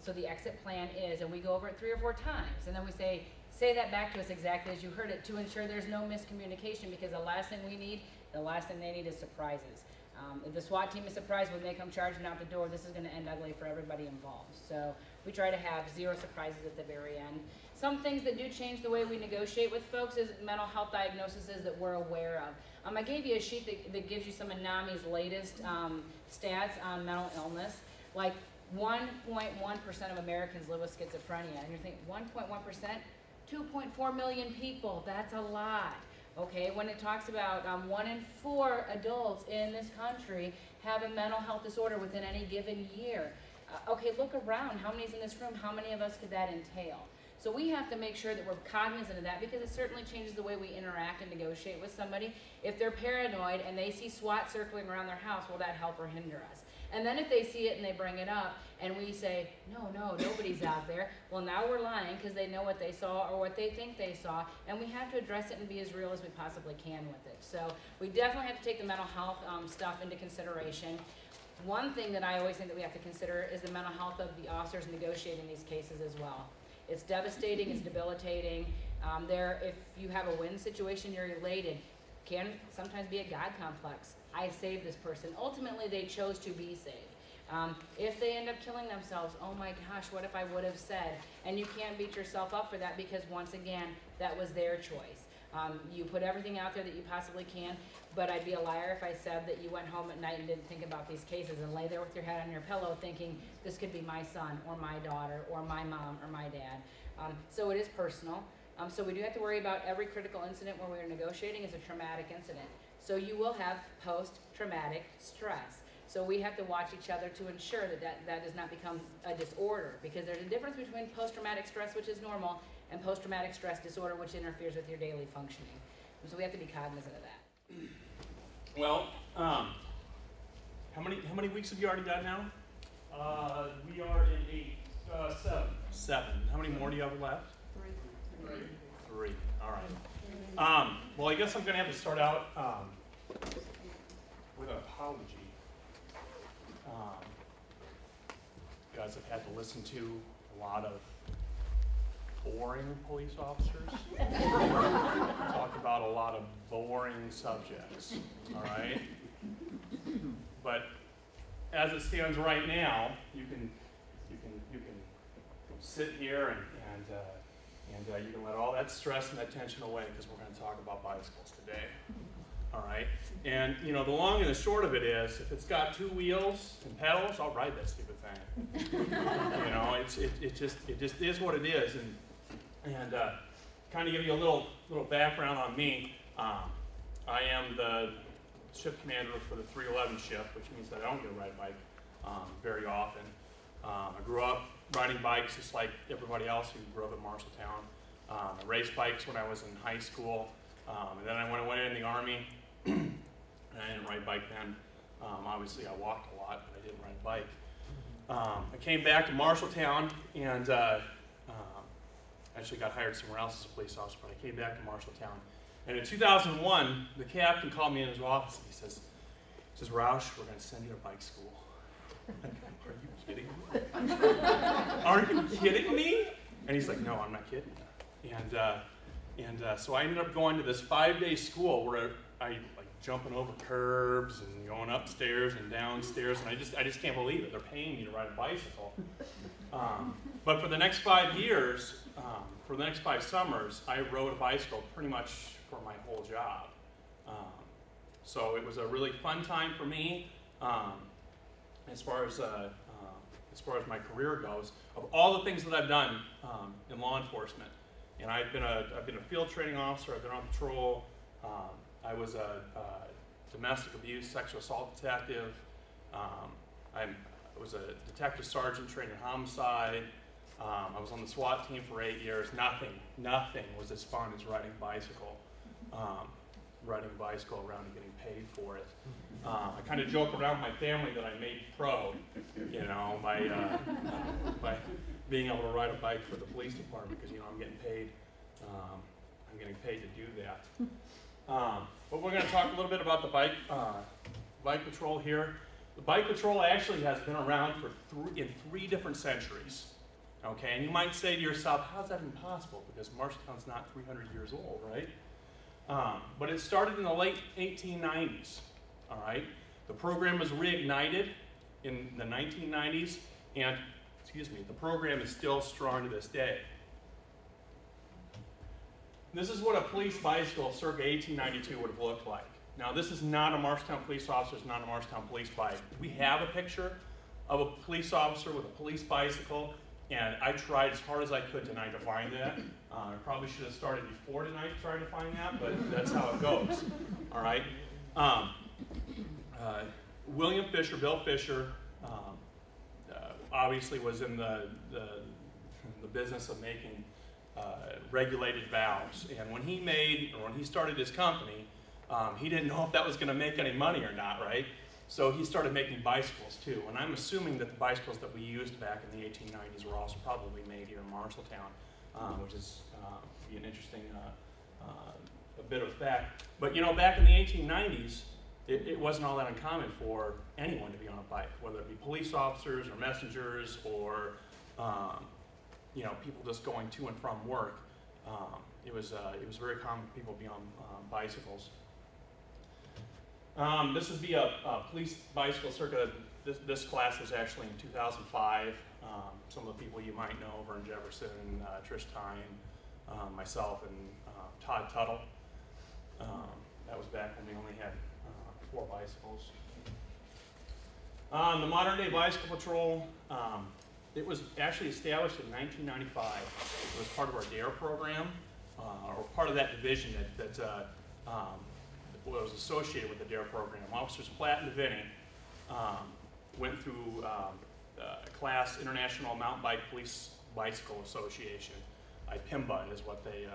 So the exit plan is, and we go over it 3 or 4 times, and then we say that back to us exactly as you heard it to ensure there's no miscommunication, because the last thing they need is surprises. If the SWAT team is surprised when they come charging out the door, this is going to end ugly for everybody involved. So we try to have 0 surprises at the very end. Some things that do change the way we negotiate with folks is mental health diagnoses that we're aware of. I gave you a sheet that gives you some of NAMI's latest stats on mental illness. Like 1.1% of Americans live with schizophrenia. And you're thinking, 1.1%? 2.4 million people. That's a lot. Okay, when it talks about 1 in 4 adults in this country have a mental health disorder within any given year. Okay, look around. How many's in this room? How many of us could that entail? So we have to make sure that we're cognizant of that, because it certainly changes the way we interact and negotiate with somebody. If they're paranoid and they see SWAT circling around their house, will that help or hinder us? And then if they see it and they bring it up and we say, no, nobody's out there, well, now we're lying because they know what they saw or what they think they saw, and we have to address it and be as real as we possibly can with it. So we definitely have to take the mental health stuff into consideration. One thing that I always think that we have to consider is the mental health of the officers negotiating these cases as well. It's devastating, it's debilitating. If you have a win situation, you're elated. Can sometimes be a God complex. I saved this person. Ultimately, they chose to be saved. If they end up killing themselves, oh my gosh, what if I would have said? And you can't beat yourself up for that, because once again, that was their choice. You put everything out there that you possibly can, but I'd be a liar if I said that you went home at night and didn't think about these cases and lay there with your head on your pillow thinking, this could be my son or my daughter or my mom or my dad. So it is personal. So we do have to worry about every critical incident where we're negotiating is a traumatic incident. So you will have post-traumatic stress. So we have to watch each other to ensure that does not become a disorder, because there's a difference between post-traumatic stress, which is normal, and post-traumatic stress disorder, which interferes with your daily functioning. And so we have to be cognizant of that. Well, how many weeks have you already done now? We are in 7. 7. How many more do you have left? 3. All right. Well, I guess I'm going to have to start out with an apology. You guys have had to listen to a lot of boring police officers. Talk about a lot of boring subjects. All right. But as it stands right now, you can sit here and you can let all that stress and that tension away, because we're going to talk about bicycles today. All right. And the long and the short of it is, if it's got 2 wheels and pedals, I'll ride that stupid thing. It just is what it is. And kind of give you a little background on me. I am the shift commander for the 311 shift, which means that I don't get to ride a bike very often. I grew up riding bikes just like everybody else who grew up in Marshalltown. I raced bikes when I was in high school, and then when I went in the Army, and I didn't ride bike then. Obviously, I walked a lot, but I didn't ride bike. I came back to Marshalltown and actually got hired somewhere else as a police officer, but I came back to Marshalltown. And in 2001, the captain called me in his office and he says, Roush, we're going to send you to bike school. Are you kidding me? Are you kidding me? And he's like, no, I'm not kidding you. And so I ended up going to this 5-day school where I jumping over curbs and going upstairs and downstairs, and I just can't believe it. They're paying me to ride a bicycle. But for the next 5 years, for the next 5 summers, I rode a bicycle pretty much for my whole job. So it was a really fun time for me. As far as my career goes, of all the things that I've done in law enforcement, and I've been a field training officer. I've been on patrol. I was a domestic abuse, sexual assault detective. I was a detective sergeant trained in homicide. I was on the SWAT team for 8 years. Nothing was as fun as riding a bicycle. Riding a bicycle around and getting paid for it. I kind of joke around with my family that I made pro, you know, by being able to ride a bike for the police department, because, you know, I'm getting paid to do that. But we're going to talk a little bit about the bike patrol here. The bike patrol actually has been around for in three different centuries. Okay, and you might say to yourself, how's that impossible? Because Marshalltown's not 300 years old, right? But it started in the late 1890s, all right? The program was reignited in the 1990s, and, the program is still strong to this day. This is what a police bicycle circa 1892 would have looked like. Now, this is not a Marshalltown police officer, it's not a Marshalltown police bike. We have a picture of a police officer with a police bicycle, and I tried as hard as I could tonight to find that. I probably should have started before tonight trying to find that, but that's how it goes. All right. William Fisher, Bill Fisher, obviously was in the business of making regulated valves, and when he started his company, he didn't know if that was going to make any money or not, right? So he started making bicycles too, and I'm assuming that the bicycles that we used back in the 1890s were also probably made here in Marshalltown, which is an interesting a bit of fact. But you know, back in the 1890s, it wasn't all that uncommon for anyone to be on a bike, whether it be police officers or messengers or you know, people just going to and from work. It was very common for people to be on bicycles. This would be a police bicycle circa, this class was actually in 2005. Some of the people you might know, Vern Jefferson, Trish Tyne, myself, and Todd Tuttle. That was back when we only had 4 bicycles. The modern day bicycle patrol, it was actually established in 1995. It was part of our DARE program, or part of that division that was associated with the DARE program. Officers Platt and DeVinny went through class International Mountain Bike Police Bicycle Association. IPIMBA is what they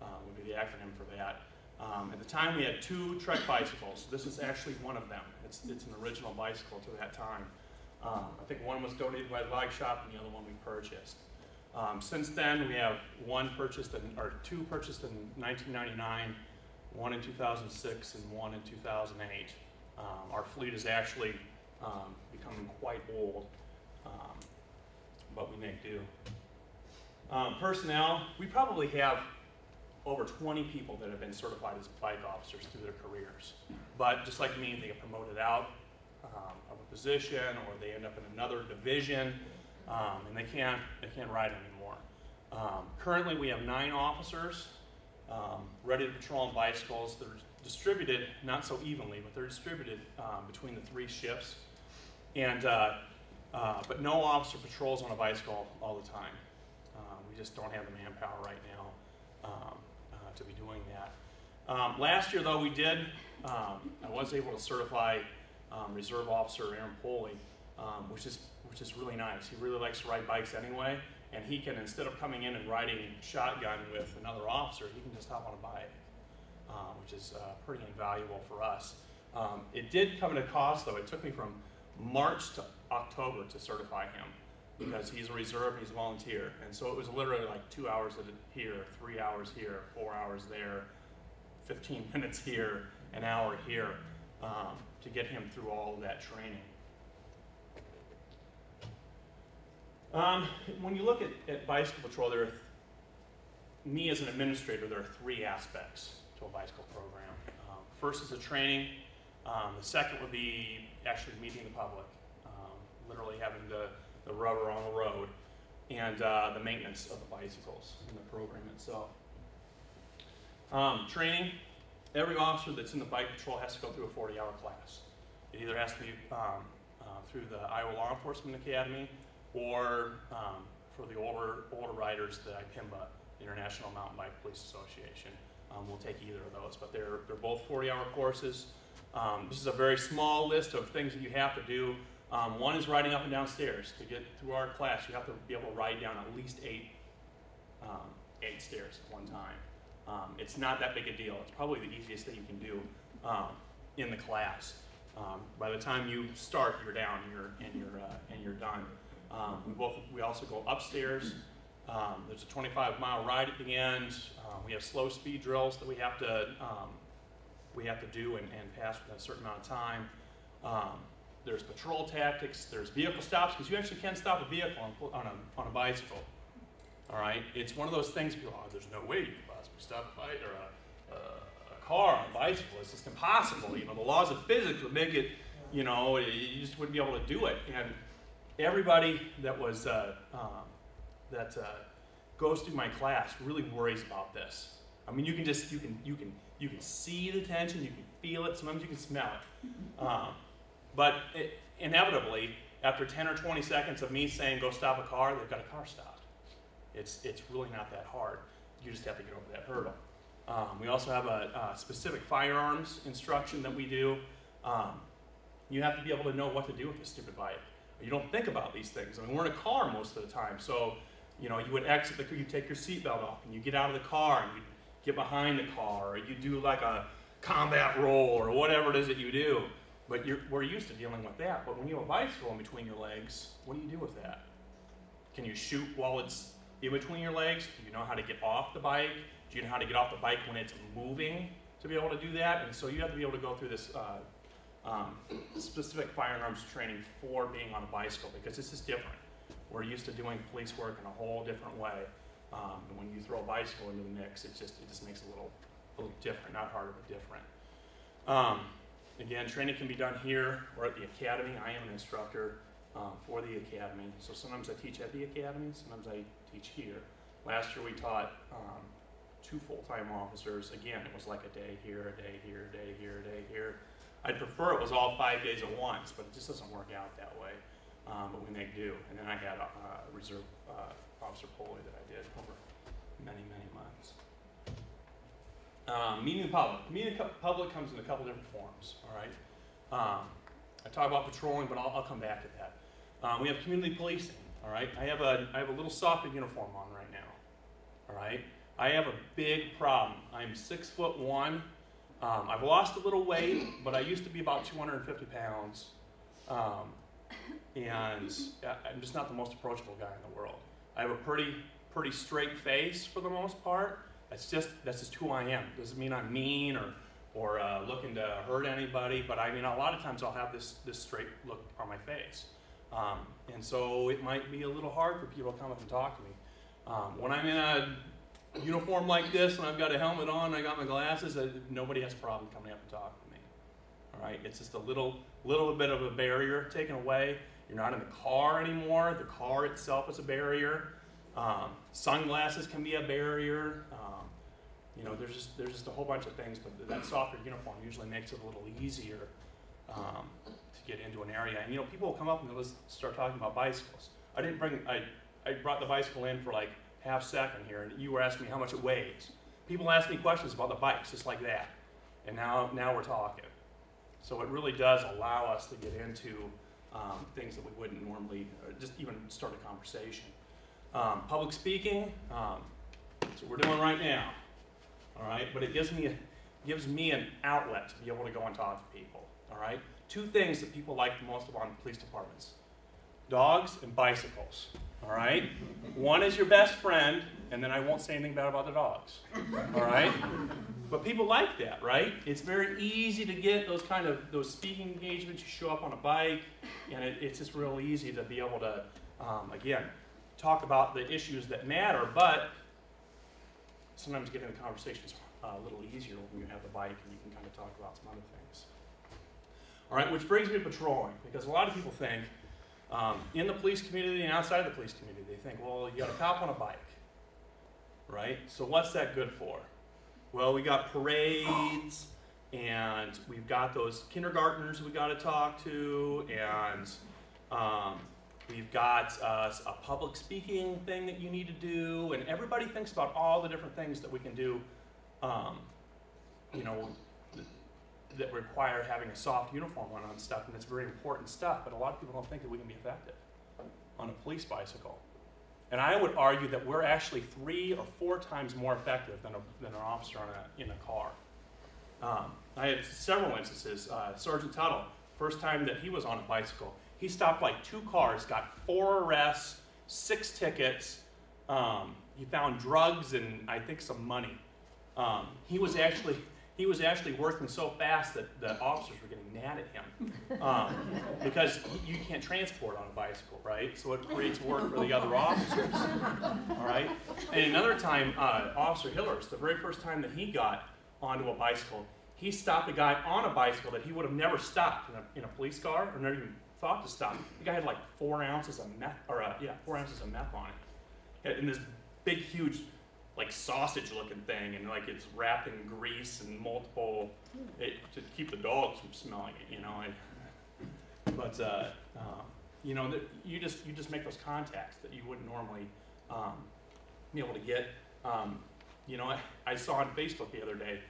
would be the acronym for that. At the time, we had 2 Trek bicycles. This is actually one of them. It's an original bicycle to that time. I think one was donated by the bike shop, and the other one we purchased. Since then, we have 2 purchased in 1999, 1 in 2006, and 1 in 2008. Our fleet is actually becoming quite old, but we make do. Personnel, we probably have over 20 people that have been certified as bike officers through their careers. But just like me, they get promoted out of a position, or they end up in another division, and they can't ride anymore. Currently, we have 9 officers ready to patrol on bicycles. They're distributed, not so evenly, but they're distributed between the 3 shifts. And but no officer patrols on a bicycle all the time. We just don't have the manpower right now to be doing that. Last year, though, we did. I was able to certify Reserve Officer Aaron Poley, which is really nice. He really likes to ride bikes anyway, and he can, instead of coming in and riding shotgun with another officer, he can just hop on a bike, which is pretty invaluable for us. It did come at a cost, though. It took me from March to October to certify him, because he's a reserve, he's a volunteer, and so it was literally like 2 hours here, 3 hours here, 4 hours there, 15 minutes here, an hour here, to get him through all of that training. When you look at bicycle patrol, me as an administrator, there are 3 aspects to a bicycle program. First is the training. The second would be actually meeting the public, literally having the rubber on the road, and the maintenance of the bicycles in the program itself. Training, every officer that's in the bike patrol has to go through a 40-hour class. It either has to be through the Iowa Law Enforcement Academy, or for the older riders, the IPIMBA, International Mountain Bike Police Association. We'll take either of those, but they're both 40-hour courses. This is a very small list of things that you have to do. One is riding up and down stairs. To get through our class, you have to be able to ride down at least eight stairs at one time. It's not that big a deal. It's probably the easiest thing you can do in the class. By the time you start, you're down and you're done. We also go upstairs. There's a 25-mile ride at the end. We have slow speed drills that we have to do and pass within a certain amount of time. There's patrol tactics. There's vehicle stops, because you actually can stop a vehicle on a bicycle. All right, it's one of those things. People, oh, there's no way you can possibly stop a bike or a car on a bicycle. It's just impossible. You know, the laws of physics would make it. You know, you just wouldn't be able to do it. And everybody that was goes through my class really worries about this. I mean, you can see the tension, you can feel it, sometimes you can smell it. But inevitably, after 10 or 20 seconds of me saying go stop a car, they've got a car stopped. It's really not that hard. You just have to get over that hurdle. We also have a specific firearms instruction that we do. You have to be able to know what to do with this stupid bike. You don't think about these things. I mean, we're in a car most of the time, so you know, you would exit the car, you take your seatbelt off, and you get out of the car, and you get behind the car, or you do like a combat roll, or whatever it is that you do. But we're used to dealing with that. But when you have a bicycle in between your legs, what do you do with that? Can you shoot while it's in between your legs? Do you know how to get off the bike? Do you know how to get off the bike when it's moving to be able to do that? And so you have to be able to go through this specific firearms training for being on a bicycle, because this is different. We're used to doing police work in a whole different way. And when you throw a bicycle into the mix, it just makes it a little different, not harder, but different. Again, training can be done here or at the academy. I am an instructor for the academy. So sometimes I teach at the academy, sometimes I teach here. Last year we taught 2 full-time officers. Again, it was like a day here, a day here, a day here, a day here. I'd prefer it was all 5 days at once, but it just doesn't work out that way. But we make do. And then I had a reserve officer pulley that I did over many, many months. Meeting the public. Meeting the public comes in a couple different forms, all right? I talk about patrolling, but I'll come back to that. We have community policing, all right? I have a little softer uniform on right now, all right? I have a big problem. I'm 6'1". I've lost a little weight, but I used to be about 250 pounds. And I'm just not the most approachable guy in the world. I have a pretty straight face for the most part. That's just who I am. Doesn't mean I'm mean or looking to hurt anybody, but I mean, a lot of times I'll have this straight look on my face. And so it might be a little hard for people to come up and talk to me. When I'm in a uniform like this and I've got a helmet on and I got my glasses, nobody has a problem coming up and talking to me. All right, it's just a little bit of a barrier taken away. You're not in the car anymore. The car itself is a barrier. Sunglasses can be a barrier. You know, there's just a whole bunch of things, but that softer uniform usually makes it a little easier to get into an area. And you know, people will come up and they'll start talking about bicycles. I brought the bicycle in for like half second here, and you were asking me how much it weighs. People ask me questions about the bikes just like that, and now we're talking. So it really does allow us to get into things that we wouldn't normally, just even start a conversation. Public speaking, that's what we're doing right now. All right, but it gives me an outlet to be able to go and talk to people. All right, 2 things that people like the most about police departments: dogs and bicycles. All right, one is your best friend, and then I won't say anything bad about the dogs. All right, but people like that, right? It's very easy to get those speaking engagements. You show up on a bike, and it's just real easy to be able to, again, talk about the issues that matter, but sometimes getting the conversations a little easier when you have the bike and you can kind of talk about some other things. All right, which brings me to patrolling, because a lot of people think, in the police community and outside of the police community, they think, well, you got a cop on a bike, right? So what's that good for? Well, we got parades, and we've got those kindergartners we got to talk to, and we've got a public speaking thing that you need to do, and everybody thinks about all the different things that we can do, you know, that require having a soft uniform on stuff, and it's very important stuff, but a lot of people don't think that we can be effective on a police bicycle. And I would argue that we're actually 3 or 4 times more effective than an officer in a car. I had several instances. Sergeant Tuttle, first time that he was on a bicycle, he stopped like 2 cars, got 4 arrests, 6 tickets. He found drugs and I think some money. He was actually working so fast that the officers were getting mad at him because you can't transport on a bicycle, right? So it creates work for the other officers, all right? And another time, Officer Hillers, the very first time that he got onto a bicycle, he stopped a guy on a bicycle that he would have never stopped in a police car or never even thought to stop. The guy had like 4 ounces of meth, 4 ounces of meth on it, in this big, huge, like sausage-looking thing, and like it's wrapped in grease and multiple to keep the dogs from smelling it, you know. But you know, you just make those contacts that you wouldn't normally be able to get. You know, I saw on Facebook the other day.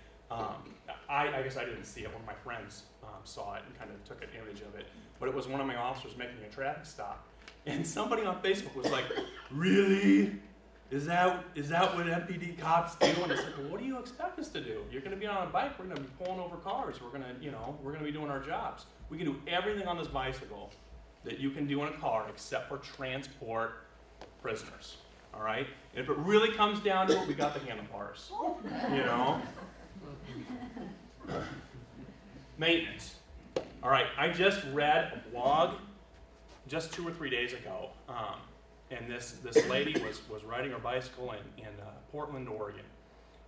I guess I didn't see it. One of my friends saw it and kind of took an image of it. But it was one of my officers making a traffic stop, and somebody on Facebook was like, "Really? Is that what MPD cops do?" And I said, "Well, what do you expect us to do? You're going to be on a bike. We're going to be pulling over cars. We're going to be doing our jobs. We can do everything on this bicycle that you can do in a car except for transport prisoners. All right? And if it really comes down to it, we got the handlebars. You know." Maintenance. All right, I just read a blog just 2 or 3 days ago, and this lady was riding her bicycle in Portland, Oregon,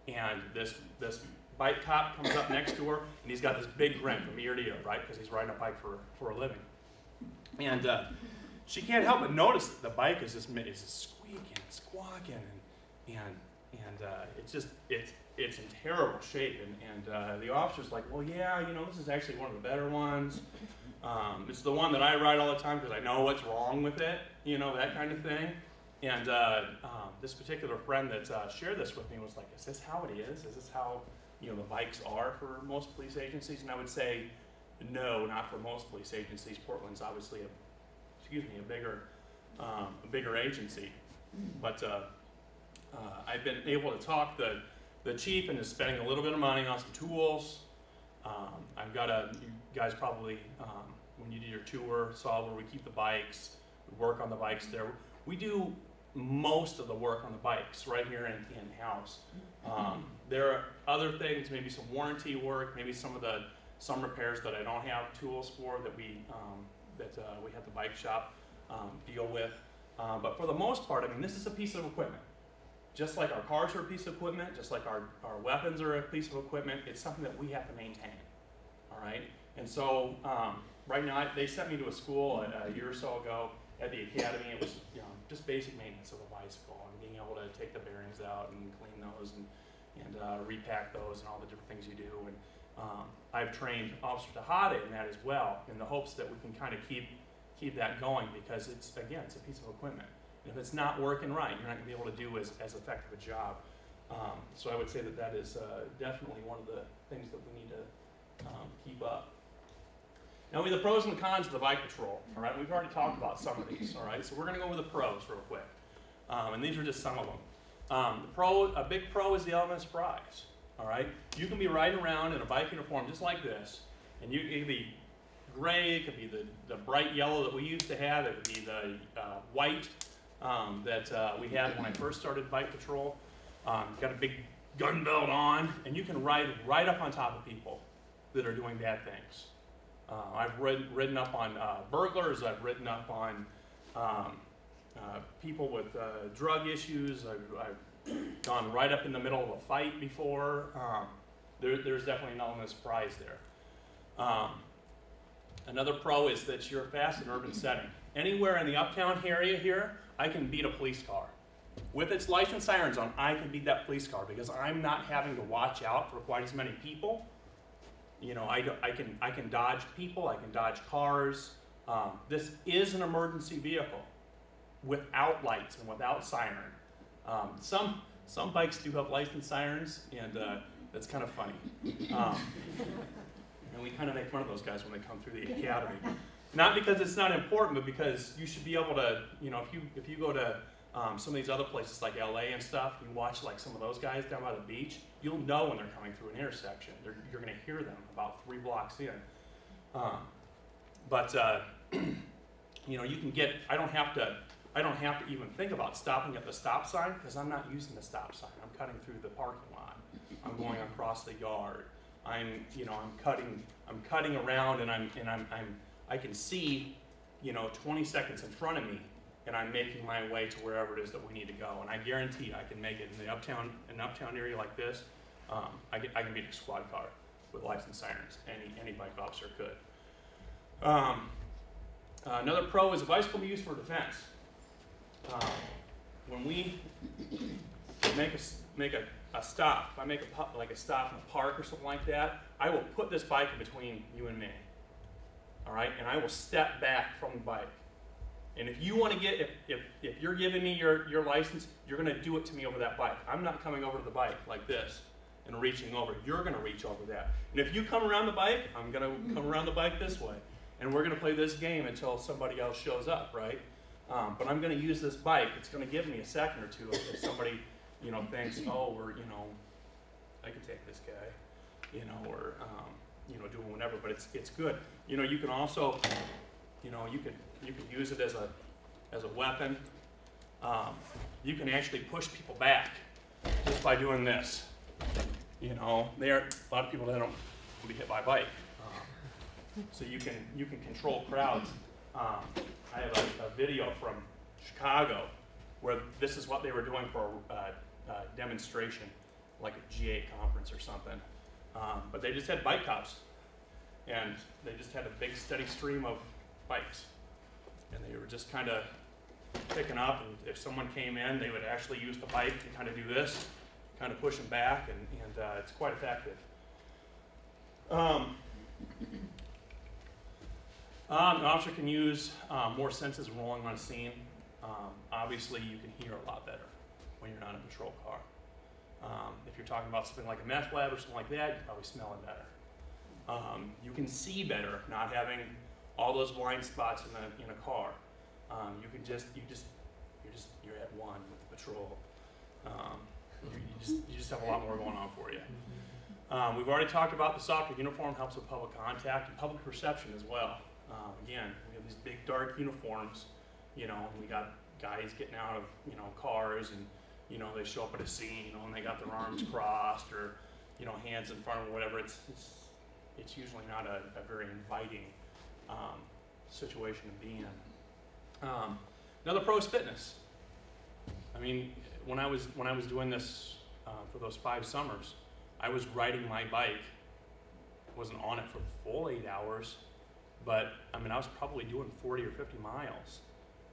and this bike cop comes up next to her, and he's got this big grin from ear to ear, right, because he's riding a bike for a living, and she can't help but notice that the bike is just squeaking and squawking, and it's in terrible shape, and the officer's like, "Well, yeah, you know, this is actually one of the better ones. It's the one that I ride all the time because I know what's wrong with it," you know, that kind of thing. And this particular friend that shared this with me was like, "Is this how it is? Is this how, you know, the bikes are for most police agencies?" And I would say, no, not for most police agencies. Portland's obviously a bigger agency, but I've been able to talk the chief and is spending a little bit of money on some tools. You guys probably, when you do your tour, saw where we keep the bikes, we work on the bikes there. We do most of the work on the bikes right here in-house. There are other things, maybe some warranty work, maybe some repairs that I don't have tools for that we have the bike shop deal with. But for the most part, I mean, this is a piece of equipment. Just like our cars are a piece of equipment, just like our weapons are a piece of equipment, it's something that we have to maintain, all right? And so right now, they sent me to a school a year or so ago at the academy. It was, you know, just basic maintenance of a bicycle and being able to take the bearings out and clean those and repack those and all the different things you do. And I've trained Officer Tejada in that as well, in the hopes that we can kind of keep that going, because it's a piece of equipment. And if it's not working right, you're not going to be able to do as effective a job. So I would say that is definitely one of the things that we need to keep up. Now, we have the pros and the cons of the bike patrol. All right, we've already talked about some of these. All right, so we're going to go over the pros real quick, and these are just some of them. A big pro is the element of surprise. All right, you can be riding around in a bike uniform just like this, and it could be gray, it could be the bright yellow that we used to have, it could be the white that we had when I first started bike patrol. Got a big gun belt on, and you can ride right up on top of people that are doing bad things. I've ridden up on burglars, I've ridden up on people with drug issues, I've gone right up in the middle of a fight before. There's definitely an element of surprise there. Another pro is that you're fast in an urban setting. Anywhere in the uptown area here, I can beat a police car. With its license sirens on, I can beat that police car because I'm not having to watch out for quite as many people. You know, I can dodge people, I can dodge cars. This is an emergency vehicle without lights and without siren. Some bikes do have license sirens, and that's kind of funny. And we kind of make fun of those guys when they come through the academy. Not because it's not important, but because you should be able to, you know, if you go to some of these other places like LA and stuff, you watch like some of those guys down by the beach, you'll know when they're coming through an intersection. You're going to hear them about 3 blocks in. You know, you can get, I don't have to even think about stopping at the stop sign because I'm not using the stop sign. I'm cutting through the parking lot. I'm going across the yard. I'm cutting around, and I can see, you know, 20 seconds in front of me, and I'm making my way to wherever it is that we need to go. And I guarantee I can make it in an uptown area like this. I can beat a squad car with license sirens. Any bike officer could. Another pro is a bicycle can be used for defense. When we make a stop, if I make a stop in a park or something like that, I will put this bike in between you and me. All right, and I will step back from the bike. And if you want to get, if you're giving me your license, you're going to do it to me over that bike. I'm not coming over to the bike like this and reaching over. You're going to reach over that. And if you come around the bike, I'm going to come around the bike this way. And we're going to play this game until somebody else shows up, right? But I'm going to use this bike. It's going to give me a second or two if somebody, you know, thinks, oh, I can take this guy, you know, or doing whatever. But it's good. You know, you can also, you know, you can use it as a weapon. You can actually push people back just by doing this. You know, a lot of people that don't be hit by a bike. So you can control crowds. I have a video from Chicago where this is what they were doing for a demonstration, like a G8 conference or something. But they just had bike cops, and they just had a big steady stream of bikes, and they were just kind of picking up. And if someone came in, they would actually use the bike to kind of do this, kind of push them back, and it's quite effective. An officer can use more senses rolling on a scene. Obviously, you can hear a lot better when you're not in a patrol car. If you're talking about something like a meth lab or something like that, you probably smell it better. You can see better, not having all those blind spots in a car. You're at one with the patrol. You just have a lot more going on for you. We've already talked about the softer uniform helps with public contact and public perception as well. Again, we have these big dark uniforms, you know, and we got guys getting out of, you know, cars, and, you know, they show up at a scene, you know, and they got their arms crossed or, you know, hands in front or whatever. It's usually not a very inviting situation to be in. Another pro is fitness. I mean, when I was doing this for those 5 summers, I was riding my bike. Wasn't on it for the full 8 hours. But I mean, I was probably doing 40 or 50 miles,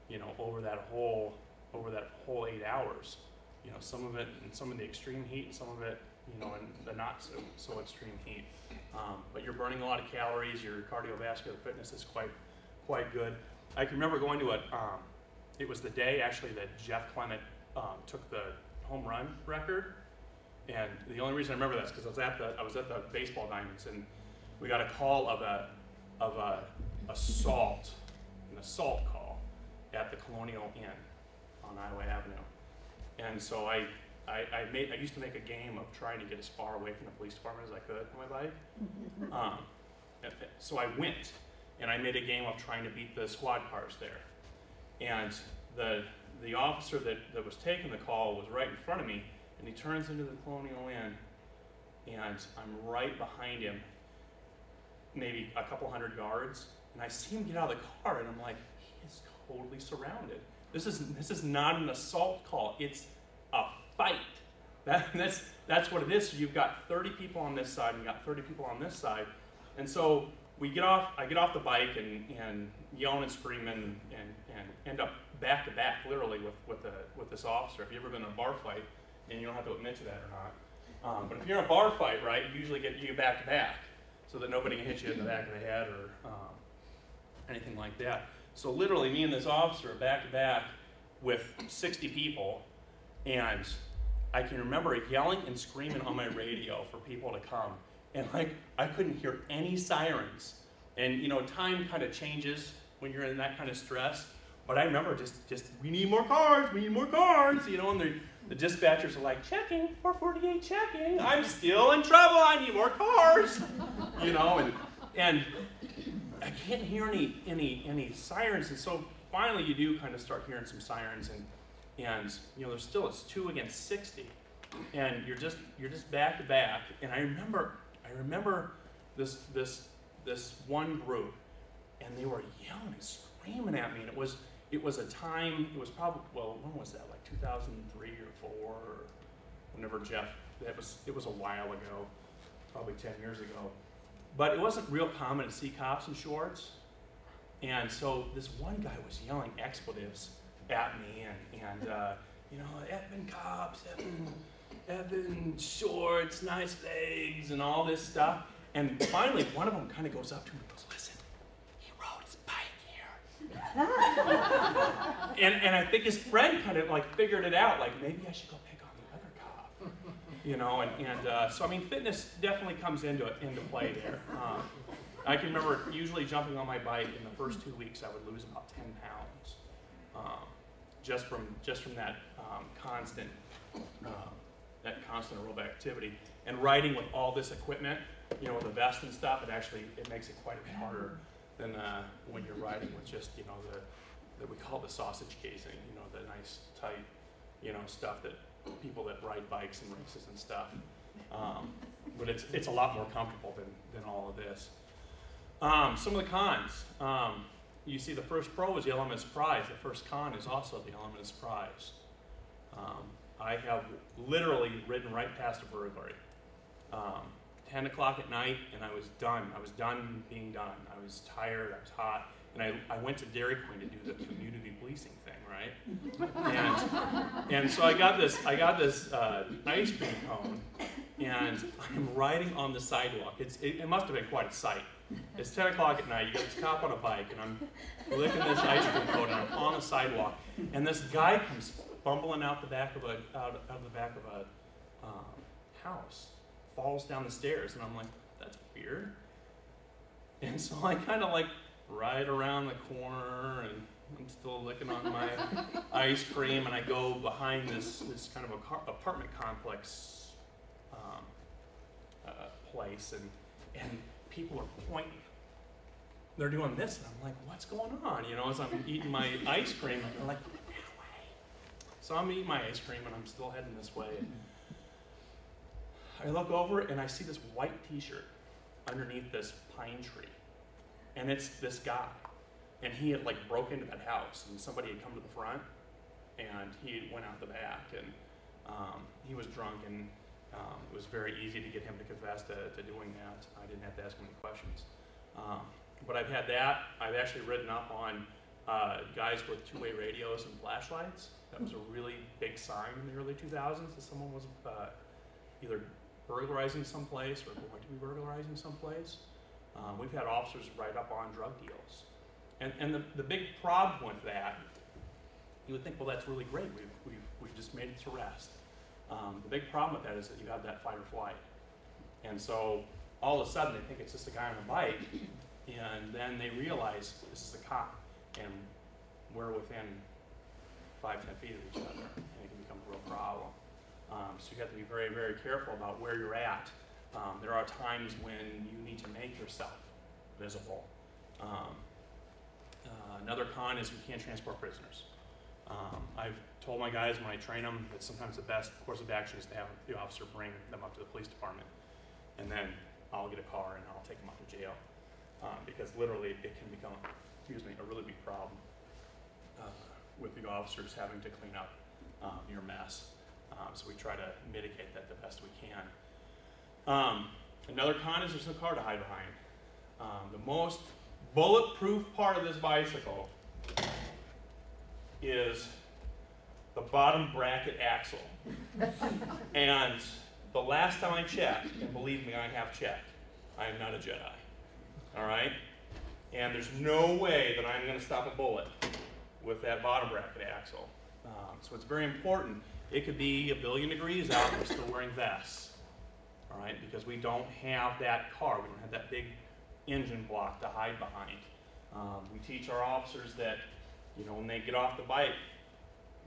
you know, over that whole 8 hours. You know, some of it in some of the extreme heat, and some of it, you know, in the not so extreme heat. But you're burning a lot of calories. Your cardiovascular fitness is quite good. I can remember going to it was the day actually that Jeff Clement took the home run record, and the only reason I remember that is because I was at the baseball diamonds, and we got a call of an assault call at the Colonial Inn on Iowa Avenue. And so I used to make a game of trying to get as far away from the police department as I could on my bike. So I went, and I made a game of trying to beat the squad cars there. And the officer that was taking the call was right in front of me, and he turns into the Colonial Inn, and I'm right behind him, maybe a couple hundred yards, and I see him get out of the car, and I'm like, he is totally surrounded. This is not an assault call. It's a fight. That's what it is. So you've got 30 people on this side, and you got 30 people on this side, and so I get off the bike and yelling and screaming and end up back to back, literally with this officer. If you've ever been in a bar fight, and you don't have to admit to that or not, but if you're in a bar fight, right, you usually get back to back, so that nobody can hit you in the back of the head or anything like that. So literally, me and this officer are back to back with 60 people, and I can remember yelling and screaming on my radio for people to come. And like, I couldn't hear any sirens. And you know, time kind of changes when you're in that kind of stress. But I remember just we need more cars, you know, and the dispatchers are like, checking, 448 checking, I'm still in trouble, I need more cars, you know, and I can't hear any sirens, and so finally you do kind of start hearing some sirens, and you know, there's still, it's 2 against 60, and you're just back to back, and I remember this one group, and they were yelling and screaming at me, and it was a time, it was probably, well, when was that, like 2003 or 4, or whenever Jeff, it was a while ago, probably 10 years ago. But it wasn't real common to see cops in shorts. And so this one guy was yelling expletives at me, and you know, effing cops, effing shorts, nice legs, and all this stuff. And finally, one of them kind of goes up to me and goes, listen, he rode his bike here. and I think his friend kind of like figured it out, like maybe I should go pick on the other cop. You know, and so I mean, fitness definitely comes into play there. I can remember usually jumping on my bike in the first 2 weeks, I would lose about 10 pounds, just from that constant aerobic activity. And riding with all this equipment, you know, with the vest and stuff, it makes it quite a bit harder than when you're riding with just, you know, that we call the sausage casing, you know, the nice tight, you know, stuff that people that ride bikes and races and stuff. But it's a lot more comfortable than all of this. Some of the cons. You see the first pro is the element of surprise. The first con is also the element of surprise. I have literally ridden right past a burglary. 10 o'clock at night, and I was done. I was done being done. I was tired, I was hot, and I went to Dairy Queen to do the community policing thing, right? And so I got this ice cream cone, and I'm riding on the sidewalk. It must have been quite a sight. It's 10 o'clock at night, you got this cop on a bike, and I'm licking this ice cream cone, and I'm on the sidewalk, and this guy comes bumbling out the back of a house, falls down the stairs, and I'm like, that's weird. And so I kind of like ride around the corner, and I'm still licking on my ice cream, and I go behind this kind of apartment complex place, and people are pointing. They're doing this, and I'm like, what's going on? You know, as I'm eating my ice cream, and they're like, that way. So I'm eating my ice cream, and I'm still heading this way. I look over, and I see this white t-shirt underneath this pine tree. And it's this guy. And he had like broke into that house, and somebody had come to the front, and he went out the back, and he was drunk, and it was very easy to get him to confess to doing that. I didn't have to ask him any questions. But I've had that. I've actually ridden up on guys with two-way radios and flashlights. That was a really big sign in the early 2000s that someone was either burglarizing someplace or going to be burglarizing someplace. We've had officers write up on drug deals. And the big problem with that, you would think, well, that's really great. We've just made it to rest. The big problem with that is that you have that fight or flight. And so all of a sudden they think it's just a guy on a bike, and then they realize this is a cop, and we're within 5-10 feet of each other, and it can become a real problem. So you have to be very, very careful about where you're at. There are times when you need to make yourself visible. Another con is we can't transport prisoners. I've told my guys when I train them that sometimes the best course of action is to have the officer bring them up to the police department, and then I'll get a car and I'll take them up to jail, because literally it can become, a really big problem with the officers having to clean up your mess. So we try to mitigate that the best we can. Another con is there's no car to hide behind. The most bulletproof part of this bicycle is the bottom bracket axle. And the last time I checked, and believe me, I have checked, I am not a Jedi. All right? And there's no way that I'm going to stop a bullet with that bottom bracket axle. So it's very important. It could be 1 billion degrees out and we're still wearing vests. all right? Because we don't have that car, we don't have that big engine block to hide behind. We teach our officers that, you know, when they get off the bike,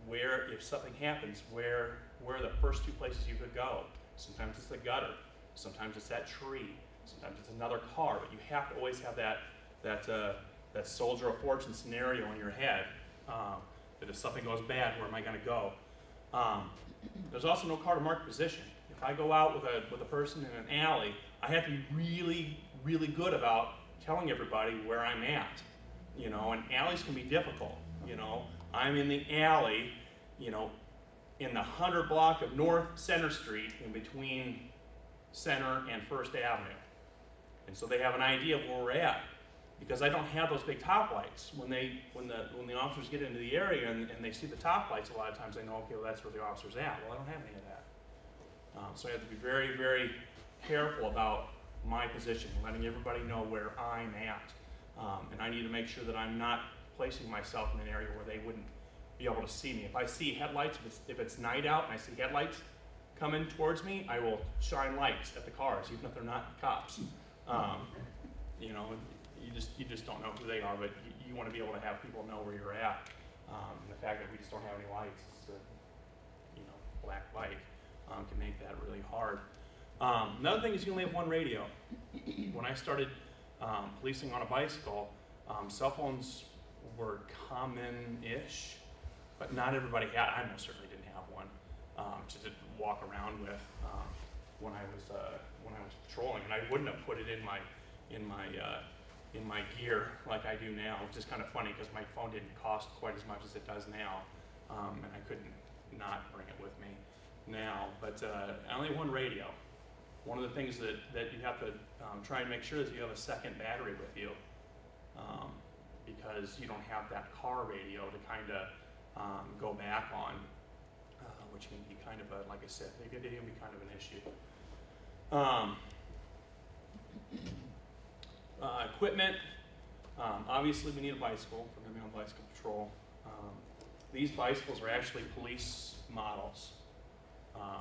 where, if something happens, where are the first two places you could go? Sometimes it's the gutter, sometimes it's that tree, sometimes it's another car, but you have to always have that soldier of fortune scenario in your head, that if something goes bad, where am I gonna go? There's also no car to mark position. If I go out with a person in an alley, I have to be really, really good about telling everybody where I'm at, you know, and alleys can be difficult, you know. I'm in the alley, you know, in the 100 block of North Center Street, in between Center and First Avenue. And so they have an idea of where we're at, because I don't have those big top lights. When the officers get into the area and they see the top lights, a lot of times they know, okay, well, that's where the officer's at. Well, I don't have any of that. So I have to be very, very careful about my position, letting everybody know where I'm at. And I need to make sure that I'm not placing myself in an area where they wouldn't be able to see me. If I see headlights, if it's night out and I see headlights coming towards me, I will shine lights at the cars, even if they're not cops. You know, you just don't know who they are, but you want to be able to have people know where you're at. And the fact that we just don't have any lights, it's a, you know, black bike, can make that really hard. Another thing is you only have one radio. When I started policing on a bicycle, cell phones were common-ish, but not everybody had. I most certainly didn't have one to walk around with when I was patrolling, and I wouldn't have put it in my gear like I do now, which is kind of funny because my phone didn't cost quite as much as it does now, and I couldn't not bring it with me now. But I only have one radio. One of the things that you have to try and make sure is you have a second battery with you, because you don't have that car radio to kind of go back on, which can be kind of a, like I said, it can be kind of an issue. Equipment, obviously we need a bicycle if we're going to be on bicycle patrol. These bicycles are actually police models.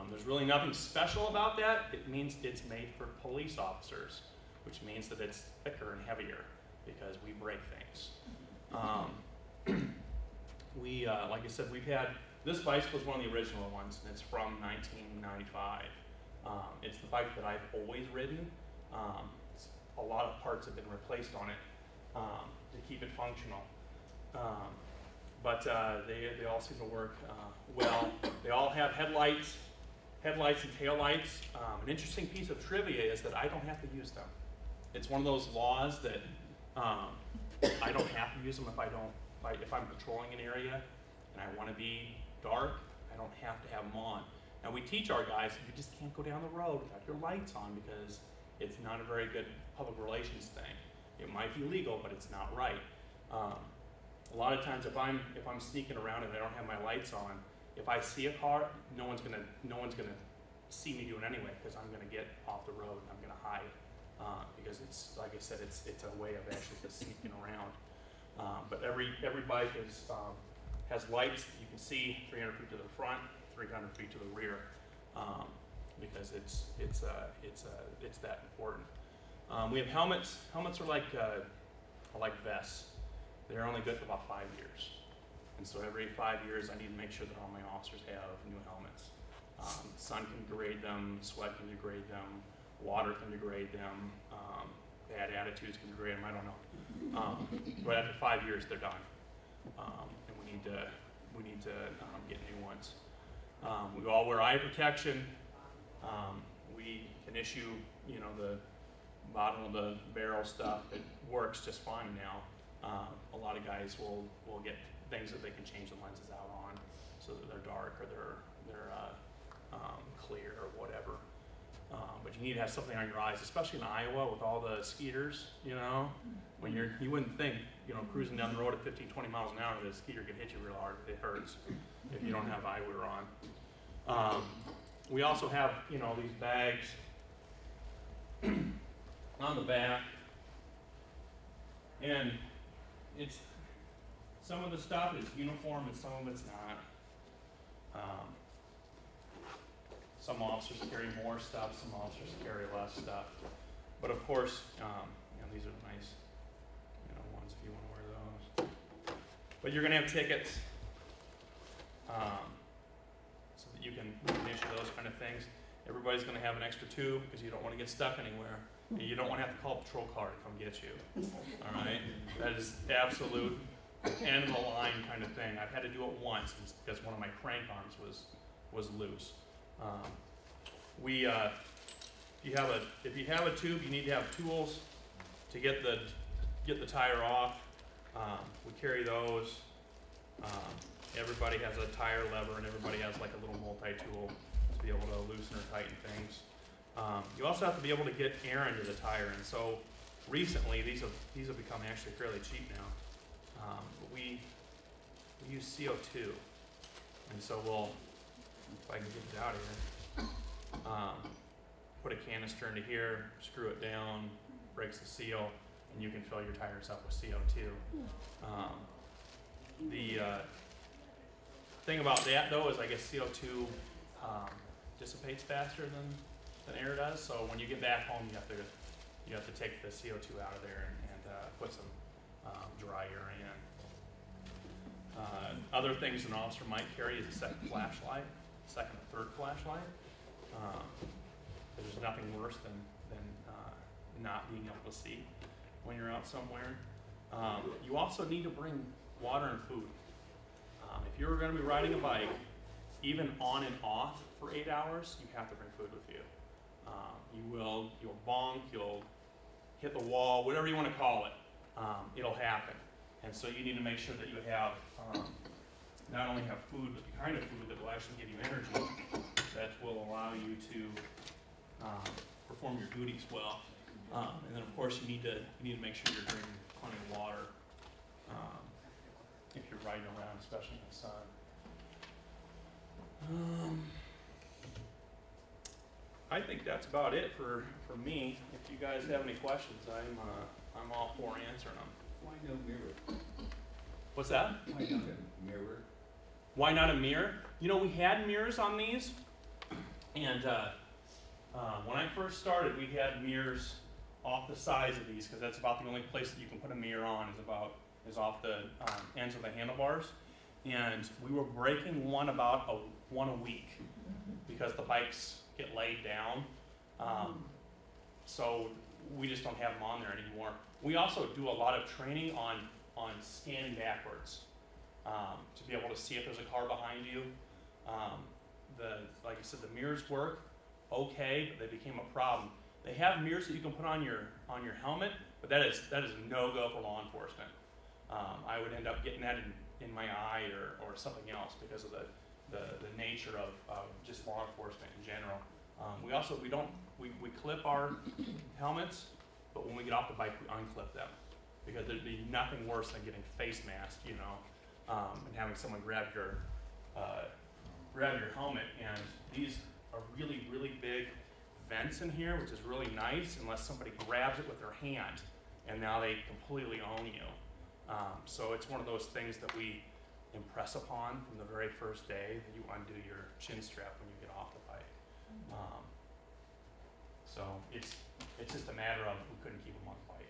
There's really nothing special about that. It means it's made for police officers, which means that it's thicker and heavier because we break things. Like I said, this bicycle is one of the original ones, and it's from 1995. It's the bike that I've always ridden. A lot of parts have been replaced on it to keep it functional. But they all seem to work well. They all have headlights and taillights. An interesting piece of trivia is that I don't have to use them. It's one of those laws that I don't have to use them if I'm patrolling an area and I want to be dark, I don't have to have them on. Now we teach our guys that you just can't go down the road without your lights on because it's not a very good public relations thing. It might be legal, but it's not right. A lot of times if I'm sneaking around and I don't have my lights on, if I see a car, no one's gonna see me do it anyway because I'm gonna get off the road and I'm gonna hide because it's, like I said, it's a way of actually just sneaking around. But every bike has lights that you can see 300 feet to the front, 300 feet to the rear, because it's that important. We have helmets. Helmets are like vests. They're only good for about 5 years. And so every 5 years, I need to make sure that all my officers have new helmets. Sun can degrade them, sweat can degrade them, water can degrade them, bad attitudes can degrade them, I don't know. But after 5 years, they're done. And we need to get new ones. We all wear eye protection. We can issue, you know, the bottom of the barrel stuff. It works just fine now. A lot of guys will get things that they can change the lenses out on so that they're dark or they're clear or whatever. But you need to have something on your eyes, especially in Iowa with all the skeeters, you know. When you wouldn't think, you know, cruising down the road at 15, 20 miles an hour, the skeeter could hit you real hard. It hurts if you don't have eyewear on. We also have, you know, these bags on the back. And it's, some of the stuff is uniform and some of it's not. Some officers carry more stuff, some officers carry less stuff. But of course, these are nice, ones if you want to wear those. But you're gonna have tickets, so that you can issue those kind of things. Everybody's gonna have an extra tube because you don't want to get stuck anywhere. And you don't want to have to call a patrol car to come get you. All right, that is absolute end of the line kind of thing. I've had to do it once because one of my crank arms was loose. If you have a tube, you need to have tools to get the tire off. We carry those. Everybody has a tire lever, and everybody has like a little multi-tool to be able to loosen or tighten things. You also have to be able to get air into the tire, and so recently these have become actually fairly cheap now. But we use CO2, and so we'll, if I can get it out of here, put a canister into here, screw it down, breaks the seal, and you can fill your tires up with CO2. The thing about that though is I guess CO2 dissipates faster than air does. So when you get back home, you have to take the CO2 out of there and put some dry air in. Other things an officer might carry is a second flashlight, second or third flashlight. There's nothing worse than not being able to see when you're out somewhere. You also need to bring water and food. If you're going to be riding a bike, even on and off for 8 hours, you have to bring food with you. You'll bonk, you'll hit the wall, whatever you want to call it. It'll happen. And so you need to make sure that you have not only have food, but the kind of food that will actually give you energy, that will allow you to perform your duties well. And then of course you need to make sure you're drinking plenty of water if you're riding around, especially in the sun. I think that's about it for me. If you guys have any questions, I'm all for answering them. Why no mirror? What's that? Why not a mirror? Why not a mirror? We had mirrors on these, and when I first started, we had mirrors off the sides of these because that's about the only place that you can put a mirror on is off the ends of the handlebars, and we were breaking one a week because the bikes get laid down. So we just don't have them on there anymore. We also do a lot of training on scanning backwards to be able to see if there's a car behind you. Like I said, the mirrors work okay, but they became a problem. They have mirrors that you can put on your helmet, but that is a no-go for law enforcement. I would end up getting that in my eye or something else because of the nature of just law enforcement in general. We clip our helmets, but when we get off the bike, we unclip them because there'd be nothing worse than getting face masked, and having someone grab your helmet. And these are really, really big vents in here, which is really nice unless somebody grabs it with their hand, and now they completely own you. So it's one of those things that we impress upon from the very first day that you undo your chin strap when you get off the bike. So it's just a matter of we couldn't keep them on the bike.